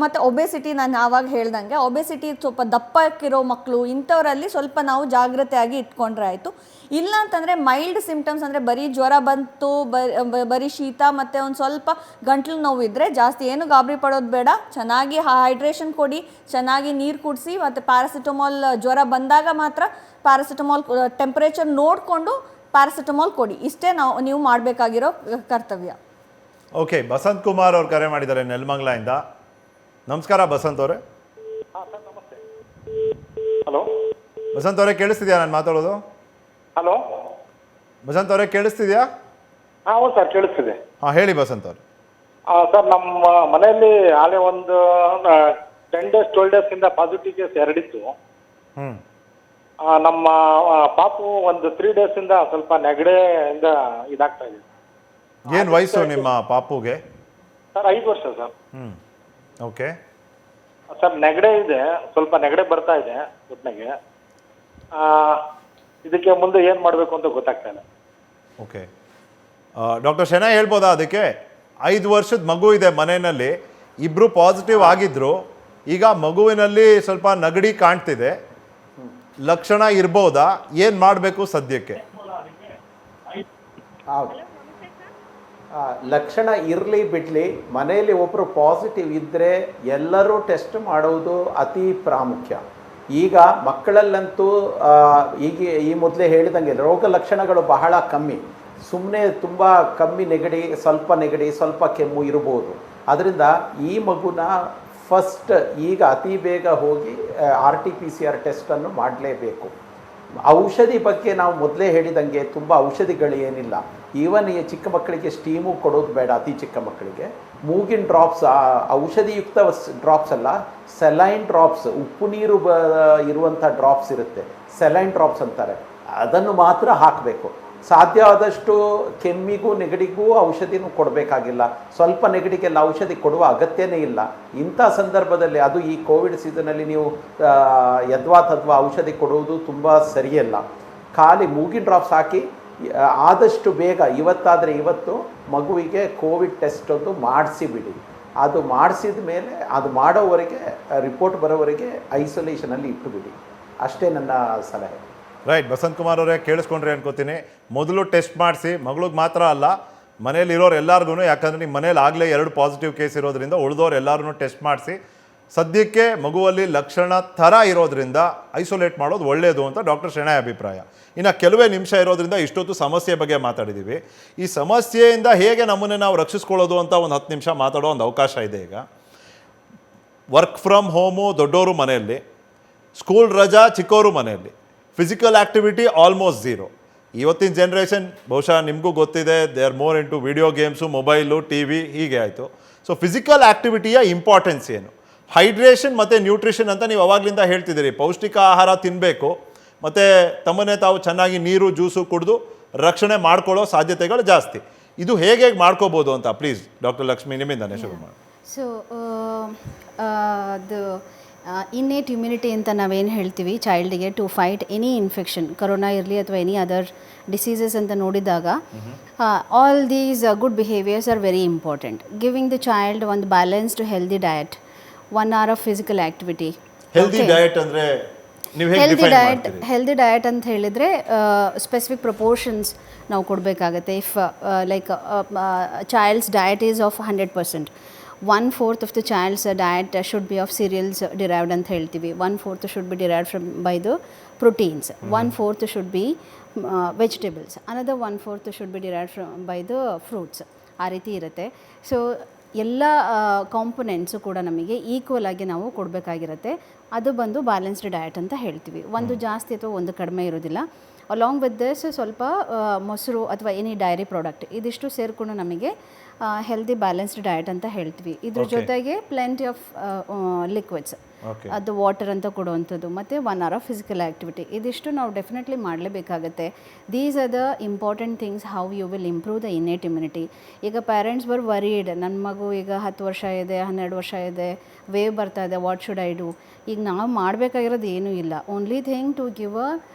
ಮತ್ತು ಒಬೆಸಿಟಿ, ನಾನು ಆವಾಗ ಹೇಳ್ದಂಗೆ ಒಬೆಸಿಟಿ ಸ್ವಲ್ಪ ದಪ್ಪಕ್ಕಿರೋ ಮಕ್ಕಳು, ಇಂಥವರಲ್ಲಿ ಸ್ವಲ್ಪ ನಾವು ಜಾಗ್ರತೆಯಾಗಿ ಇಟ್ಕೊಂಡ್ರೆ ಆಯಿತು. ಇಲ್ಲ ಅಂತಂದರೆ ಮೈಲ್ಡ್ ಸಿಂಪ್ಟಮ್ಸ್, ಅಂದರೆ ಬರೀ ಜ್ವರ ಬಂತು, ಬರೀ ಶೀತ ಮತ್ತು ಒಂದು ಸ್ವಲ್ಪ ಗಂಟ್ಲು ನೋವು ಇದ್ದರೆ ಜಾಸ್ತಿ ಏನು ಗಾಬರಿ ಪಡೋದು ಬೇಡ. ಚೆನ್ನಾಗಿ ಹೈಡ್ರೇಷನ್ ಕೊಡಿ, ಚೆನ್ನಾಗಿ ನೀರು ಕುಡಿಸಿ, ಮತ್ತು ಪ್ಯಾರಾಸಿಟಮಾಲ್ ಜ್ವರ ಬಂದಾಗ ಮಾತ್ರ ಪ್ಯಾರಾಸಿಟಮಾಲ್ ಟೆಂಪ್ರೇಚರ್ ನೋಡಿಕೊಂಡು ಪ್ಯಾರಾಸಿಟಮಾಲ್ ಕೊಡಿ. ಇಷ್ಟೇ ನೀವು ಮಾಡಬೇಕಾಗಿರೋ ಕರ್ತವ್ಯ. ಓಕೆ, ಬಸಂತ್ ಕುಮಾರ್ ಅವ್ರು ಕರೆ ಮಾಡಿದ್ದಾರೆ ನೆಲಮಂಗಲದಿಂದ. ನಮಸ್ಕಾರ ಬಸಂತ್ ಅವರೇ. ಹಲೋ ಬಸಂತ್ ಅವರೇ, ಕೇಳಿಸ್ತಿದ್ಯಾ ನಾನು ಮಾತಾಡೋದು? ಹಲೋ ಬಸಂತ್ ಅವರೇ, ಕೇಳಿಸ್ತಿದ್ಯಾ? ಹೌದು ಸರ್, ಕೇಳಿಸ್ತಿದೆ. ಹಾಂ ಹೇಳಿ ಬಸಂತ್ ಅವರು. ಸರ್, ನಮ್ಮ ಮನೆಯಲ್ಲಿ ಆಲೇ ಒಂದು 10 days 12 days ಇಂದ ಪಾಸಿಟಿವ್ ಕೇಸ್ 2 ಇತ್ತು. ನಮ್ಮ ಪಾಪು ಒಂದು 3 days ಇಂದ ಸ್ವಲ್ಪ ನೆಗಡೆಯಿಂದ ಇದಾಗ್ತಾ ಇದೆ. ಏನು ವಯಸ್ಸು ನಿಮ್ಮ ಪಾಪುಗೆ? ಸರ್ 5 ವರ್ಷ ಸರ್. ಓಕೆ ಸರ್, ನೆಗಡೆ ಇದೆ, ಸ್ವಲ್ಪ ನೆಗಡೆ ಬರ್ತಾ ಇದೆ ಒಟ್ಟಿನಾಗೆ. ಇದಕ್ಕೆ ಮುಂದೆ ಏನು ಮಾಡಬೇಕು ಅಂತ ಗೊತ್ತಾಗ್ತಾ ಇಲ್ಲ. ಓಕೆ, ಡಾಕ್ಟರ್ ಶೆನಾ ಹೇಳ್ಬೋದಾ ಅದಕ್ಕೆ? 5 ವರ್ಷದ ಮಗು ಇದೆ ಮನೆಯಲ್ಲಿ, ಇಬ್ಬರು ಪಾಸಿಟಿವ್ ಆಗಿದ್ರು, ಈಗ ಮಗುವಿನಲ್ಲಿ ಸ್ವಲ್ಪ ನೆಗಡಿ ಕಾಣ್ತಿದೆ, ಲಕ್ಷಣ ಇರ್ಬೋದಾ? ಏನು ಮಾಡಬೇಕು ಸದ್ಯಕ್ಕೆ? ಹೌದು, ಲಕ್ಷಣ ಇರಲಿ ಬಿಡಲಿ, ಮನೆಯಲ್ಲಿ ಒಬ್ಬರು ಪಾಸಿಟಿವ್ ಇದ್ದರೆ ಎಲ್ಲರೂ ಟೆಸ್ಟ್ ಮಾಡೋದು ಅತಿ ಪ್ರಾಮುಖ್ಯ. ಈಗ ಮಕ್ಕಳಲ್ಲಂತೂ ಈ ಮೊದಲೇ ಹೇಳಿದಂಗೆ ರೋಗ ಲಕ್ಷಣಗಳು ಬಹಳ ಕಮ್ಮಿ. ಸುಮ್ಮನೆ ತುಂಬ ಕಮ್ಮಿ ನೆಗಡಿ, ಸ್ವಲ್ಪ ಕೆಮ್ಮು ಇರ್ಬೋದು. ಅದರಿಂದ ಈ ಮಗುನ ಫಸ್ಟ್ ಈಗ ಅತಿ ಬೇಗ ಹೋಗಿ RT-PCR ಟೆಸ್ಟನ್ನು ಮಾಡಲೇಬೇಕು. ಔಷಧಿ ಬಗ್ಗೆ ನಾವು ಮೊದಲೇ ಹೇಳಿದಂಗೆ ತುಂಬ ಔಷಧಿಗಳು ಏನಿಲ್ಲ. ಈವನ್ ಈ ಚಿಕ್ಕ ಮಕ್ಕಳಿಗೆ ಸ್ಟೀಮು ಕೊಡೋದು ಬೇಡ. ಅತಿ ಚಿಕ್ಕ ಮಕ್ಕಳಿಗೆ ಮೂಗಿನ ಡ್ರಾಪ್ಸ್, ಔಷಧಿಯುಕ್ತ ಡ್ರಾಪ್ಸ್ ಅಲ್ಲ, ಸೆಲೈನ್ ಡ್ರಾಪ್ಸ್, ಉಪ್ಪು ನೀರು ಇರುವಂಥ ಡ್ರಾಪ್ಸ್ ಇರುತ್ತೆ, ಸೆಲೈನ್ ಡ್ರಾಪ್ಸ್ ಅಂತಾರೆ, ಅದನ್ನು ಮಾತ್ರ ಹಾಕಬೇಕು. ಸಾಧ್ಯ ಆದಷ್ಟು ಕೆಮ್ಮಿಗೂ ನೆಗಡಿಗೂ ಔಷಧಿನೂ ಕೊಡಬೇಕಾಗಿಲ್ಲ. ಸ್ವಲ್ಪ ನೆಗಡಿಗೆಲ್ಲ ಔಷಧಿ ಕೊಡುವ ಅಗತ್ಯನೇ ಇಲ್ಲ. ಇಂಥ ಸಂದರ್ಭದಲ್ಲಿ ಅದು ಈ ಕೋವಿಡ್ ಸೀಸನಲ್ಲಿ ನೀವು ಯದ್ವಾ ತದ್ವಾ ಔಷಧಿ ಕೊಡುವುದು ತುಂಬ ಸರಿಯಲ್ಲ. ಖಾಲಿ ಮೂಗಿನ ಡ್ರಾಪ್ಸ್ ಹಾಕಿ ಆದಷ್ಟು ಬೇಗ ಇವತ್ತಾದರೆ ಇವತ್ತು ಮಗುವಿಗೆ ಕೋವಿಡ್ ಟೆಸ್ಟ್ ಒಂದು ಮಾಡಿಸಿಬಿಡಿ. ಅದು ಮಾಡಿಸಿದ ಮೇಲೆ ಅದು ಮಾಡೋವರೆಗೆ, ರಿಪೋರ್ಟ್ ಬರೋವರೆಗೆ ಐಸೋಲೇಷನಲ್ಲಿ ಇಟ್ಟುಬಿಡಿ. ಅಷ್ಟೇ ನನ್ನ ಸಲಹೆ. ರೈಟ್, ಬಸಂತ್ ಕುಮಾರ್ ಅವರೇ ಕೇಳಿಸ್ಕೊಂಡ್ರಿ ಅನ್ಕೋತೀನಿ. ಮೊದಲು ಟೆಸ್ಟ್ ಮಾಡಿಸಿ, ಮಗಳಿಗೆ ಮಾತ್ರ ಅಲ್ಲ ಮನೇಲಿ ಇರೋರು ಎಲ್ಲರಿಗೂ, ಯಾಕಂದರೆ ನಿಮ್ಮ ಮನೇಲಿ ಆಗಲೇ 2 ಪಾಸಿಟಿವ್ ಕೇಸ್ ಇರೋದ್ರಿಂದ ಉಳಿದವ್ರು ಎಲ್ಲರೂ ಟೆಸ್ಟ್ ಮಾಡಿಸಿ. ಸದ್ಯಕ್ಕೆ ಮಗುವಲ್ಲಿ ಲಕ್ಷಣ ಥರ ಇರೋದ್ರಿಂದ ಐಸೋಲೇಟ್ ಮಾಡೋದು ಒಳ್ಳೆಯದು ಅಂತ ಡಾಕ್ಟರ್ ಶೆಣೈ ಅಭಿಪ್ರಾಯ. ಇನ್ನು ಕೆಲವೇ ನಿಮಿಷ ಇರೋದ್ರಿಂದ ಇಷ್ಟೊತ್ತು ಸಮಸ್ಯೆ ಬಗ್ಗೆ ಮಾತಾಡಿದ್ದೀವಿ. ಈ ಸಮಸ್ಯೆಯಿಂದ ಹೇಗೆ ನಮ್ಮನ್ನೇ ನಾವು ರಕ್ಷಿಸ್ಕೊಳ್ಳೋದು ಅಂತ ಒಂದು 10 ನಿಮಿಷ ಮಾತಾಡೋ ಒಂದು ಅವಕಾಶ ಇದೆ. ಈಗ ವರ್ಕ್ ಫ್ರಮ್ ಹೋಮು ದೊಡ್ಡವರು ಮನೆಯಲ್ಲಿ, ಸ್ಕೂಲ್ ರಜಾ ಚಿಕ್ಕವರು ಮನೆಯಲ್ಲಿ, ಫಿಸಿಕಲ್ ಆ್ಯಕ್ಟಿವಿಟಿ ಆಲ್ಮೋಸ್ಟ್ ಝೀರೋ. ಇವತ್ತಿನ ಜನ್ರೇಷನ್ ಬಹುಶಃ ನಿಮಗೂ ಗೊತ್ತಿದೆ, they are more into video games, mobile, T V ಹೀಗೆ ಆಯಿತು. ಸೊ ಫಿಸಿಕಲ್ ಆ್ಯಕ್ಟಿವಿಟಿಯ ಇಂಪಾರ್ಟೆನ್ಸ್ ಏನು, ಹೈಡ್ರೇಷನ್ ಮತ್ತು ನ್ಯೂಟ್ರಿಷನ್ ಅಂತ ನೀವು ಅವಾಗಲಿಂದ ಹೇಳ್ತಿದ್ದೀರಿ. ಪೌಷ್ಟಿಕ ಆಹಾರ ತಿನ್ನಬೇಕು ಮತ್ತು ತಮ್ಮನ್ನೇ ತಾವು ಚೆನ್ನಾಗಿ ನೀರು ಜ್ಯೂಸು ಕುಡಿದು ರಕ್ಷಣೆ ಮಾಡ್ಕೊಳ್ಳೋ ಸಾಧ್ಯತೆಗಳು ಜಾಸ್ತಿ. ಇದು ಹೇಗೆ ಮಾಡ್ಕೋಬೋದು ಅಂತ ಪ್ಲೀಸ್ ಡಾಕ್ಟರ್ ಲಕ್ಷ್ಮಿ ನಿಮ್ಮಿಂದನೇ ಶುರು ಮಾಡಿ. ಸೊ ಅದು ಇನ್ನೇಟ್ ಇಮ್ಯುನಿಟಿ ಅಂತ ನಾವೇನು ಹೇಳ್ತೀವಿ ಚೈಲ್ಡಿಗೆ to fight any infection, corona ಇರಲಿ ಅಥವಾ ಎನಿ ಅದರ್ ಡಿಸೀಸಸ್ ಅಂತ ನೋಡಿದಾಗ all these good behaviours are very important. Giving the child ಒಂದು balanced healthy diet, 1 hour of physical activity. Healthy diet ಅಂದರೆ ನೀವು ಹೇಗೆ ಡಿಫೈನ್ ಮಾಡ್ತೀರಿ? ಹೆಲ್ದಿ ಡಯಟ್ ಅಂತ ಹೇಳಿದರೆ ಸ್ಪೆಸಿಫಿಕ್ ಪ್ರಪೋರ್ಷನ್ಸ್ ನಾವು ಕೊಡಬೇಕಾಗತ್ತೆ. If like child's diet is of 100%, 1/4 of the child's diet should be of cereals derived ಅಂತ ಹೇಳ್ತೀವಿ, 1/4 should be derived from by the proteins, 1/4 should be vegetables, another 1/4 should be derived from by the fruits. ಆ ರೀತಿ ಇರುತ್ತೆ. So ಎಲ್ಲ components ಕೂಡ ನಮಗೆ equal ಆಗಿ ನಾವು ಕೊಡಬೇಕಾಗಿರುತ್ತೆ. ಅದು ಬಂದು ಬ್ಯಾಲೆನ್ಸ್ಡ್ ಡಯಟ್ ಅಂತ ಹೇಳ್ತೀವಿ. ಒಂದು ಜಾಸ್ತಿ ಅಥವಾ ಒಂದು ಕಡಿಮೆ ಇರೋದಿಲ್ಲ. ಅಲಾಂಗ್ ವಿತ್ ದಿಸ್ ಸ್ವಲ್ಪ ಮೊಸರು ಅಥವಾ ಎನಿ ಡೈರಿ ಪ್ರಾಡಕ್ಟ್ ಇದಿಷ್ಟು ಸೇರಿಕೊಂಡು ನಮಗೆ ಹೆಲ್ದಿ ಬ್ಯಾಲೆನ್ಸ್ಡ್ ಡಯಟ್ ಅಂತ ಹೇಳ್ತೀವಿ. ಇದ್ರ ಜೊತೆಗೆ ಪ್ಲೆಂಟಿ ಆಫ್ ಲಿಕ್ವಿಡ್ಸ್, ಅದು ವಾಟರ್ ಅಂತ ಕೊಡುವಂಥದ್ದು, ಮತ್ತು 1 hour ಆಫ್ ಫಿಸಿಕಲ್ ಆ್ಯಕ್ಟಿವಿಟಿ. ಇದಿಷ್ಟು ನಾವು ಡೆಫಿನೆಟ್ಲಿ ಮಾಡಲೇಬೇಕಾಗತ್ತೆ. These are the important things how you will improve the innate immunity. ಈಗ ಪೇರೆಂಟ್ಸ್ ವರ್ ವರೀಡ್, ನನ್ನ ಮಗು ಈಗ 10 ವರ್ಷ ಇದೆ, 12 ವರ್ಷ ಇದೆ, ವೇವ್ ಬರ್ತಾ ಇದೆ, ವಾಟ್ ಶುಡ್ ಐ ಡೂ? ಈಗ ನಾವು ಮಾಡಬೇಕಾಗಿರೋದು ಏನೂ ಇಲ್ಲ. Only thing to give a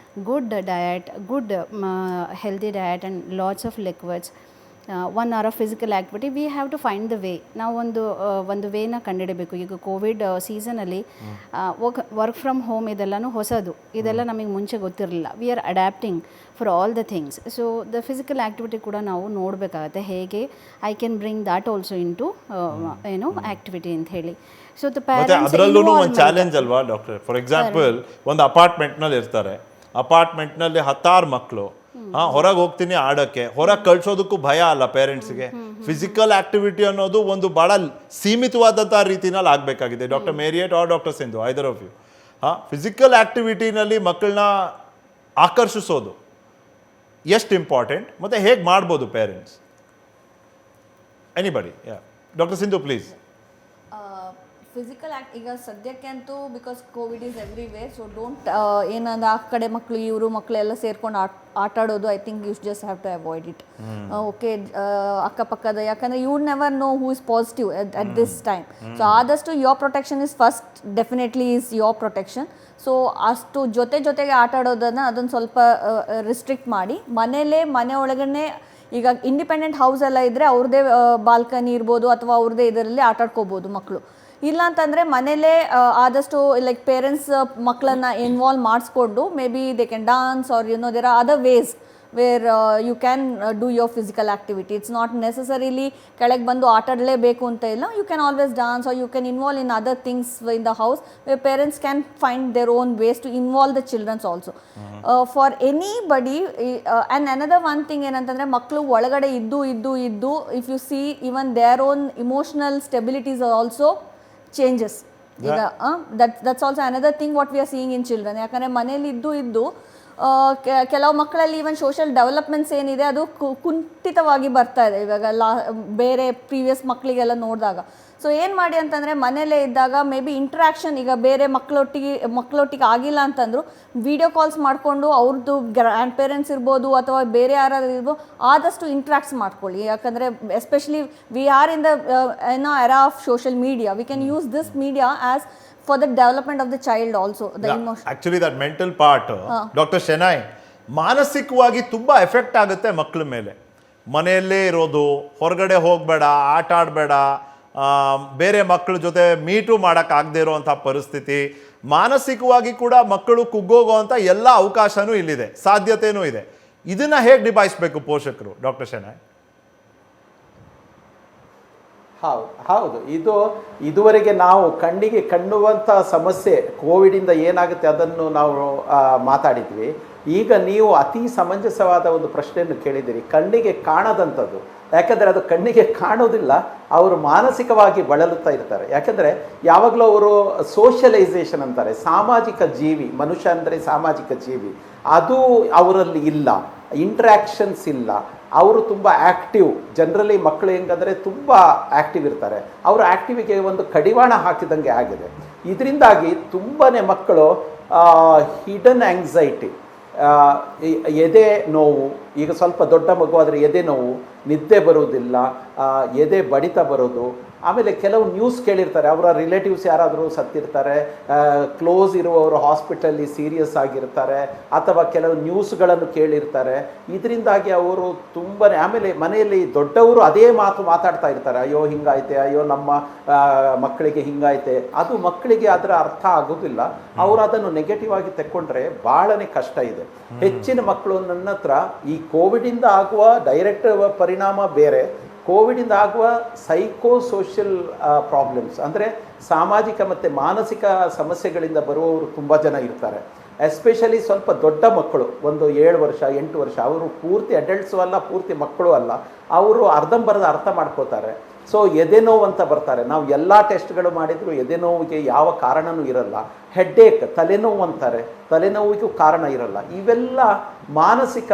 good diet, good healthy diet and lots of liquids, 1 hour of physical activity. We have to find the way. ನಾವು ಒಂದು ವೇನ ಕಂಡುಹಿಡಬೇಕು. ಈಗ ಕೋವಿಡ್ ಸೀಸನಲ್ಲಿ ವರ್ಕ್ ಫ್ರಮ್ ಹೋಮ್ ಇದೆಲ್ಲನೂ ಹೊಸದು, ಇದೆಲ್ಲ ನಮಗೆ ಮುಂಚೆ ಗೊತ್ತಿರಲಿಲ್ಲ. We are adapting for all the things. So the physical activity ಕೂಡ ನಾವು ನೋಡಬೇಕಾಗತ್ತೆ. ಹೇಗೆ I can bring that also into activity ಅಂತ ಹೇಳಿ. ಸೊ ದ ಪ್ಯಾರೆಂಟ್ಸ್ ಅದರಲ್ಲೂ ಒಂದು ಚಾಲೆಂಜ್ ಅಲ್ವಾ ಡಾಕ್ಟರ್? ಫಾರ್ ಎಕ್ಸಾಂಪಲ್ ಒಂದು ಅಪಾರ್ಟ್ಮೆಂಟ್ನಲ್ಲಿ ಇರ್ತಾರೆ, ಅಪಾರ್ಟ್ಮೆಂಟ್ನಲ್ಲಿ 10 ಮಕ್ಕಳು, ಹೊರಗೆ ಹೋಗ್ತೀನಿ ಆಡೋಕ್ಕೆ, ಹೊರಗೆ ಕಳ್ಸೋದಕ್ಕೂ ಭಯ ಅಲ್ಲ ಪೇರೆಂಟ್ಸ್ಗೆ. ಫಿಸಿಕಲ್ ಆ್ಯಕ್ಟಿವಿಟಿ ಅನ್ನೋದು ಒಂದು ಭಾಳ ಸೀಮಿತವಾದಂಥ ರೀತಿನಲ್ಲಿ ಆಗಬೇಕಾಗಿದೆ. Doctor Marriott or doctor Sindhu, either of you, physical ಆ್ಯಕ್ಟಿವಿಟಿನಲ್ಲಿ ಮಕ್ಕಳನ್ನ ಆಕರ್ಷಿಸೋದು ಎಷ್ಟು ಇಂಪಾರ್ಟೆಂಟ್ ಮತ್ತು ಹೇಗೆ ಮಾಡ್ಬೋದು parents? Anybody? Doctor Sindhu please. Physical act ಈಗ ಸದ್ಯಕ್ಕೆ ಅಂತೂ because covid is everywhere, so don't ಏನಂದ್ರೆ ಆ ಕಡೆ ಮಕ್ಕಳು ಇವರು ಮಕ್ಕಳು ಎಲ್ಲ ಸೇರ್ಕೊಂಡು ಆಟ ಆಡೋದು, I think you just have to avoid it. Okay, ಅಕ್ಕಪಕ್ಕದ, ಯಾಕಂದರೆ you never know who is positive at this time. So ಆದಷ್ಟು your protection is first, definitely is your protection. So ಅಷ್ಟು ಜೊತೆಗೆ ಆಟ ಆಡೋದನ್ನು ಅದನ್ನು ಸ್ವಲ್ಪ ರಿಸ್ಟ್ರಿಕ್ಟ್ ಮಾಡಿ, ಮನೆ ಒಳಗಡೆ ಈಗ ಇಂಡಿಪೆಂಡೆಂಟ್ ಹೌಸ್ ಎಲ್ಲ ಇದ್ದರೆ ಅವ್ರದ್ದೇ ಬಾಲ್ಕನಿ ಇರ್ಬೋದು ಅಥವಾ ಅವ್ರದ್ದೇ ಇದರಲ್ಲಿ ಆಟ ಆಡ್ಕೋಬೋದು ಮಕ್ಕಳು. ಇಲ್ಲ ಅಂತಂದರೆ ಮನೇಲೇ ಆದಷ್ಟು ಲೈಕ್ ಪೇರೆಂಟ್ಸ್ ಮಕ್ಕಳನ್ನು ಇನ್ವಾಲ್ವ್ ಮಾಡಿಸ್ಕೊಂಡು maybe they can dance or there are other ways where you can do your physical activity. It's not necessarily ಕೆಳಗೆ ಬಂದು ಆಟ ಆಡಲೇಬೇಕು ಅಂತ ಇಲ್ಲ. You can always dance or you can involve in other things in the house where parents can find their own ways to involve the childrens also. For anybody. And another one thing ಏನಂತಂದರೆ ಮಕ್ಕಳು ಒಳಗಡೆ ಇದ್ದು if you see even there own emotional stabilities also changes. ಈಗ that's also another thing what we are seeing in children. ಯಾಕಂದರೆ ಮನೇಲಿ ಇದ್ದು ಕೆಲವು ಮಕ್ಕಳಲ್ಲಿ ಈವನ್ ಸೋಷಿಯಲ್ ಡೆವಲಪ್ಮೆಂಟ್ಸ್ ಏನಿದೆ ಅದು ಕುಂಠಿತವಾಗಿ ಬರ್ತಾ ಇದೆ ಇವಾಗ ಬೇರೆ ಪ್ರೀವಿಯಸ್ ಮಕ್ಕಳಿಗೆಲ್ಲ ನೋಡಿದಾಗ. ಸೊ ಏನು ಮಾಡಿ ಅಂತಂದರೆ ಮನೇಲೇ ಇದ್ದಾಗ ಮೇ ಬಿ ಇಂಟ್ರ್ಯಾಕ್ಷನ್, ಈಗ ಬೇರೆ ಮಕ್ಕಳೊಟ್ಟಿಗೆ ಆಗಿಲ್ಲ ಅಂತಂದ್ರು ವಿಡಿಯೋ ಕಾಲ್ಸ್ ಮಾಡಿಕೊಂಡು ಅವ್ರದ್ದು ಗ್ರ್ಯಾಂಡ್ ಪೇರೆಂಟ್ಸ್ ಇರ್ಬೋದು ಅಥವಾ ಬೇರೆ ಯಾರಾದ್ರೂ ಇರ್ಬೋದು ಆದಷ್ಟು ಇಂಟ್ರ್ಯಾಕ್ಟ್ಸ್ ಮಾಡ್ಕೊಳ್ಳಿ. ಯಾಕಂದರೆ especially we are in the era of social media, we can use this media as for the development of the child also, the emotion. Actually that mental part, Dr. Sheinai, ಮಾನಸಿಕವಾಗಿ ತುಂಬ ಎಫೆಕ್ಟ್ ಆಗುತ್ತೆ ಮಕ್ಕಳ ಮೇಲೆ. ಮನೆಯಲ್ಲೇ ಇರೋದು, ಹೊರಗಡೆ ಹೋಗಬೇಡ, ಆಟ ಆಡಬೇಡ, ಬೇರೆ ಮಕ್ಕಳ ಜೊತೆ ಮೀಟು ಮಾಡೋಕ್ಕಾಗದೇ ಇರೋವಂಥ ಪರಿಸ್ಥಿತಿ, ಮಾನಸಿಕವಾಗಿ ಕೂಡ ಮಕ್ಕಳು ಕುಗ್ಗೋಗುವಂಥ ಎಲ್ಲ ಅವಕಾಶನೂ ಇಲ್ಲಿದೆ, ಸಾಧ್ಯತೆಯೂ ಇದೆ. ಇದನ್ನು ಹೇಗೆ ನಿಭಾಯಿಸಬೇಕು ಪೋಷಕರು, ಡಾಕ್ಟರ್ ಶೆಣೈ? ಹೌದು ಇದುವರೆಗೆ ನಾವು ಕಣ್ಣಿಗೆ ಕಾಣುವಂಥ ಸಮಸ್ಯೆ ಕೋವಿಡಿಂದ ಏನಾಗುತ್ತೆ ಅದನ್ನು ನಾವು ಮಾತಾಡಿದ್ವಿ. ಈಗ ನೀವು ಅತಿ ಸಮಂಜಸವಾದ ಒಂದು ಪ್ರಶ್ನೆಯನ್ನು ಕೇಳಿದ್ದೀರಿ, ಕಣ್ಣಿಗೆ ಕಾಣದಂಥದ್ದು. ಯಾಕಂದರೆ ಅದು ಕಣ್ಣಿಗೆ ಕಾಣೋದಿಲ್ಲ, ಅವರು ಮಾನಸಿಕವಾಗಿ ಬಳಲುತ್ತಾ ಇರ್ತಾರೆ. ಯಾಕಂದರೆ ಯಾವಾಗಲೂ ಅವರು ಸೋಷಲೈಸೇಷನ್ ಅಂತಾರೆ, ಸಾಮಾಜಿಕ ಜೀವಿ, ಮನುಷ್ಯ ಅಂದರೆ ಸಾಮಾಜಿಕ ಜೀವಿ, ಅದು ಅವರಲ್ಲಿ ಇಲ್ಲ, ಇಂಟ್ರ್ಯಾಕ್ಷನ್ಸ್ ಇಲ್ಲ. ಅವರು ತುಂಬ ಆ್ಯಕ್ಟಿವ್, ಜನರಲಿ ಮಕ್ಕಳು ಹೆಂಗಂದರೆ ತುಂಬ ಆ್ಯಕ್ಟಿವ್ ಇರ್ತಾರೆ. ಅವರು ಆ್ಯಕ್ಟಿವಿಗೆ ಒಂದು ಕಡಿವಾಣ ಹಾಕಿದಂಗೆ ಆಗಿದೆ. ಇದರಿಂದಾಗಿ ತುಂಬಾ ಮಕ್ಕಳು ಹಿಡನ್ ಆಂಗ್ಸೈಟಿ, ಎದೆ ನೋವು, ಈಗ ಸ್ವಲ್ಪ ದೊಡ್ಡ ಮಗು ಆದರೆ ಎದೆ ನೋವು, ನಿದ್ದೆ ಬರುವುದಿಲ್ಲ, ಎದೆ ಬಡಿತ ಬರೋದು. ಆಮೇಲೆ ಕೆಲವು ನ್ಯೂಸ್ ಕೇಳಿರ್ತಾರೆ, ಅವರ ರಿಲೇಟಿವ್ಸ್ ಯಾರಾದರೂ ಸತ್ತಿರ್ತಾರೆ, ಕ್ಲೋಸ್ ಇರುವವರು ಹಾಸ್ಪಿಟಲಲ್ಲಿ ಸೀರಿಯಸ್ ಆಗಿರ್ತಾರೆ, ಅಥವಾ ಕೆಲವು ನ್ಯೂಸ್ಗಳನ್ನು ಕೇಳಿರ್ತಾರೆ. ಇದರಿಂದಾಗಿ ಅವರು ತುಂಬನೇ, ಆಮೇಲೆ ಮನೆಯಲ್ಲಿ ದೊಡ್ಡವರು ಅದೇ ಮಾತಾಡ್ತಾ ಇರ್ತಾರೆ, ಅಯ್ಯೋ ಹಿಂಗಾಯ್ತೆ, ಅಯ್ಯೋ ನಮ್ಮ ಮಕ್ಕಳಿಗೆ ಹಿಂಗಾಯ್ತೆ. ಅದು ಮಕ್ಕಳಿಗೆ ಅದರ ಅರ್ಥ ಆಗೋದಿಲ್ಲ. ಅವರು ಅದನ್ನು ನೆಗೆಟಿವ್ ಆಗಿ ತೆಕ್ಕೊಂಡ್ರೆ ಭಾಳನೇ ಕಷ್ಟ ಇದೆ. ಹೆಚ್ಚಿನ ಮಕ್ಕಳು ನನ್ನ ಹತ್ರ ಈ ಕೋವಿಡಿಂದ ಆಗುವ ಡೈರೆಕ್ಟ್ ಪರಿಣಾಮ ಬೇರೆ, ಕೋವಿಡಿಂದ ಆಗುವ ಸೈಕೋ ಸೋಷಿಯಲ್ ಪ್ರಾಬ್ಲಮ್ಸ್ ಅಂದರೆ ಸಾಮಾಜಿಕ ಮತ್ತು ಮಾನಸಿಕ ಸಮಸ್ಯೆಗಳಿಂದ ಬರುವವರು ತುಂಬ ಜನ ಇರ್ತಾರೆ. ಎಸ್ಪೆಷಲಿ ಸ್ವಲ್ಪ ದೊಡ್ಡ ಮಕ್ಕಳು, ಒಂದು 7 ವರ್ಷ 8 ವರ್ಷ, ಅವರು ಪೂರ್ತಿ ಅಡಲ್ಟ್ಸು ಅಲ್ಲ, ಪೂರ್ತಿ ಮಕ್ಕಳು ಅಲ್ಲ, ಅವರು ಅರ್ಧಂಬರ್ಧ ಅರ್ಥ ಮಾಡ್ಕೋತಾರೆ. ಸೊ ಎದೆನೋವು ಅಂತ ಬರ್ತಾರೆ. ನಾವು ಎಲ್ಲ ಟೆಸ್ಟ್ಗಳು ಮಾಡಿದರೂ ಎದೆನೋವಿಗೆ ಯಾವ ಕಾರಣವೂ ಇರಲ್ಲ. ಹೆಡ್ಡೇಕ್, ತಲೆನೋವು ಅಂತಾರೆ, ತಲೆನೋವಿಗೂ ಕಾರಣ ಇರಲ್ಲ. ಇವೆಲ್ಲ ಮಾನಸಿಕ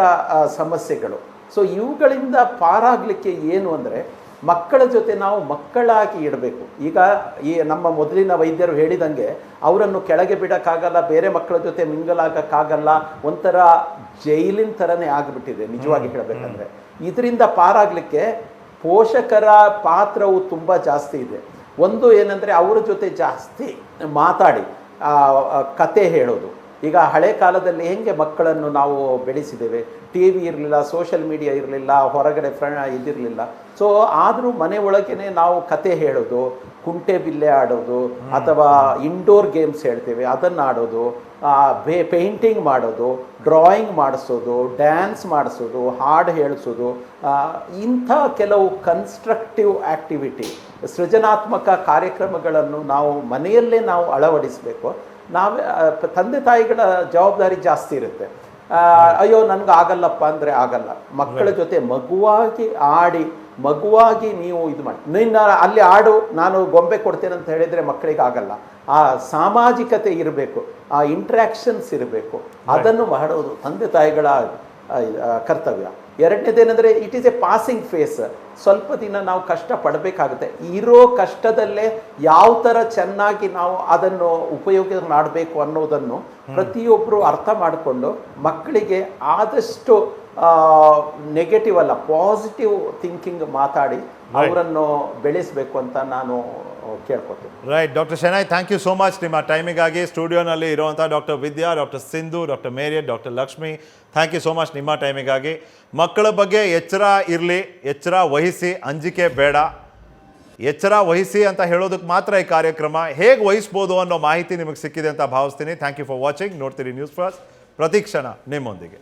ಸಮಸ್ಯೆಗಳು. ಸೊ ಇವುಗಳಿಂದ ಪಾರಾಗಲಿಕ್ಕೆ ಏನು ಅಂದರೆ ಮಕ್ಕಳ ಜೊತೆ ನಾವು ಮಕ್ಕಳಾಗಿ ಇಡಬೇಕು. ಈಗ ಈ ನಮ್ಮ ಮೊದಲಿನ ವೈದ್ಯರು ಹೇಳಿದಂಗೆ ಅವರನ್ನು ಕೆಳಗೆ ಬಿಡೋಕ್ಕಾಗಲ್ಲ, ಬೇರೆ ಮಕ್ಕಳ ಜೊತೆ ಮಿಂಗಲಾಗಕ್ಕಾಗಲ್ಲ, ಒಂಥರ ಜೈಲಿನ ಥರನೇ ಆಗಿಬಿಟ್ಟಿದೆ ನಿಜವಾಗಿ ಹೇಳಬೇಕಂದ್ರೆ. ಇದರಿಂದ ಪಾರಾಗಲಿಕ್ಕೆ ಪೋಷಕರ ಪಾತ್ರವು ತುಂಬ ಜಾಸ್ತಿ ಇದೆ. ಒಂದು ಏನಂದರೆ ಅವರ ಜೊತೆ ಜಾಸ್ತಿ ಮಾತಾಡಿ ಕತೆ ಹೇಳೋದು. ಈಗ ಹಳೆ ಕಾಲದಲ್ಲಿ ಹೆಂಗೆ ಮಕ್ಕಳನ್ನು ನಾವು ಬೆಳೆಸಿದ್ದೇವೆ, ಟಿ ವಿ ಇರಲಿಲ್ಲ, ಸೋಷಿಯಲ್ ಮೀಡಿಯಾ ಇರಲಿಲ್ಲ, ಹೊರಗಡೆ ಇದಿರಲಿಲ್ಲ. ಸೊ ಆದರೂ ಮನೆ ಒಳಗೇ ನಾವು ಕತೆ ಹೇಳೋದು, ಕುಂಟೆ ಬಿಲ್ಲೆ ಆಡೋದು, ಅಥವಾ ಇಂಡೋರ್ ಗೇಮ್ಸ್ ಹೇಳ್ತೇವೆ ಅದನ್ನು ಆಡೋದು, ಪೇಂಟಿಂಗ್ ಮಾಡೋದು, ಡ್ರಾಯಿಂಗ್ ಮಾಡಿಸೋದು, ಡ್ಯಾನ್ಸ್ ಮಾಡಿಸೋದು, ಹಾಡು ಹೇಳಿಸೋದು, ಇಂಥ ಕೆಲವು ಕನ್ಸ್ಟ್ರಕ್ಟಿವ್ ಆ್ಯಕ್ಟಿವಿಟಿ, ಸೃಜನಾತ್ಮಕ ಕಾರ್ಯಕ್ರಮಗಳನ್ನು ನಾವು ಮನೆಯಲ್ಲೇ ನಾವು ಅಳವಡಿಸಬೇಕು. ನಾವೇ ತಂದೆ ತಾಯಿಗಳ ಜವಾಬ್ದಾರಿ ಜಾಸ್ತಿ ಇರುತ್ತೆ. ಅಯ್ಯೋ ನನಗೆ ಆಗಲ್ಲಪ್ಪ ಅಂದರೆ ಆಗಲ್ಲ. ಮಕ್ಕಳ ಜೊತೆ ಮಗುವಾಗಿ ಆಡಿ, ಮಗುವಾಗಿ ನೀವು ಇದು ಮಾಡಿ, ನಿನ್ನ ಅಲ್ಲಿ ಆಡು, ನಾನು ಗೊಂಬೆ ಕೊಡ್ತೇನೆ ಅಂತ ಹೇಳಿದರೆ ಮಕ್ಕಳಿಗೆ ಆಗಲ್ಲ. ಆ ಸಾಮಾಜಿಕತೆ ಇರಬೇಕು, ಆ ಇಂಟ್ರ್ಯಾಕ್ಷನ್ಸ್ ಇರಬೇಕು, ಅದನ್ನು ಮಾಡೋದು ತಂದೆ ತಾಯಿಗಳ ಕರ್ತವ್ಯ. ಎರಡನೇದೇನೆಂದರೆ it is a passing phase. ಸ್ವಲ್ಪ ದಿನ ನಾವು ಕಷ್ಟ ಪಡಬೇಕಾಗುತ್ತೆ. ಇರೋ ಕಷ್ಟದಲ್ಲೇ ಯಾವ ಥರ ಚೆನ್ನಾಗಿ ನಾವು ಅದನ್ನು ಉಪಯೋಗ ಮಾಡಬೇಕು ಅನ್ನೋದನ್ನು ಪ್ರತಿಯೊಬ್ಬರು ಅರ್ಥ ಮಾಡಿಕೊಂಡು ಮಕ್ಕಳಿಗೆ ಆದಷ್ಟು ನೆಗೆಟಿವ್ ಅಲ್ಲ, ಪಾಸಿಟಿವ್ ಥಿಂಕಿಂಗ್ ಮಾತಾಡಿ ಅವರನ್ನು ಬೆಳೆಸಬೇಕು ಅಂತ ನಾನು ಕೇಳ್ಕೊತೀನಿ. Right doctor Shenoy, thank you so much ನಿಮ್ಮ ಟೈಮಿಗಾಗಿ. ಸ್ಟುಡಿಯೋನಲ್ಲಿ ಇರುವಂಥ doctor Vidya, doctor Sindhu, doctor Marriott, doctor Lakshmi, thank you so much ನಿಮ್ಮ ಟೈಮಿಗಾಗಿ. ಮಕ್ಕಳ ಬಗ್ಗೆ ಎಚ್ಚರ ಇರಲಿ, ಎಚ್ಚರ ವಹಿಸಿ, ಅಂಜಿಕೆ ಬೇಡ. ಎಚ್ಚರ ವಹಿಸಿ ಅಂತ ಹೇಳೋದಕ್ಕೆ ಮಾತ್ರ ಈ ಕಾರ್ಯಕ್ರಮ. ಹೇಗೆ ವಹಿಸ್ಬೋದು ಅನ್ನೋ ಮಾಹಿತಿ ನಿಮಗೆ ಸಿಕ್ಕಿದೆ ಅಂತ ಭಾವಿಸ್ತೀನಿ. Thank you for watching. ನೋಡ್ತೀರಿ ನ್ಯೂಸ್ ಫಸ್ಟ್, ಪ್ರತಿಕ್ಷಣ ನಿಮ್ಮೊಂದಿಗೆ.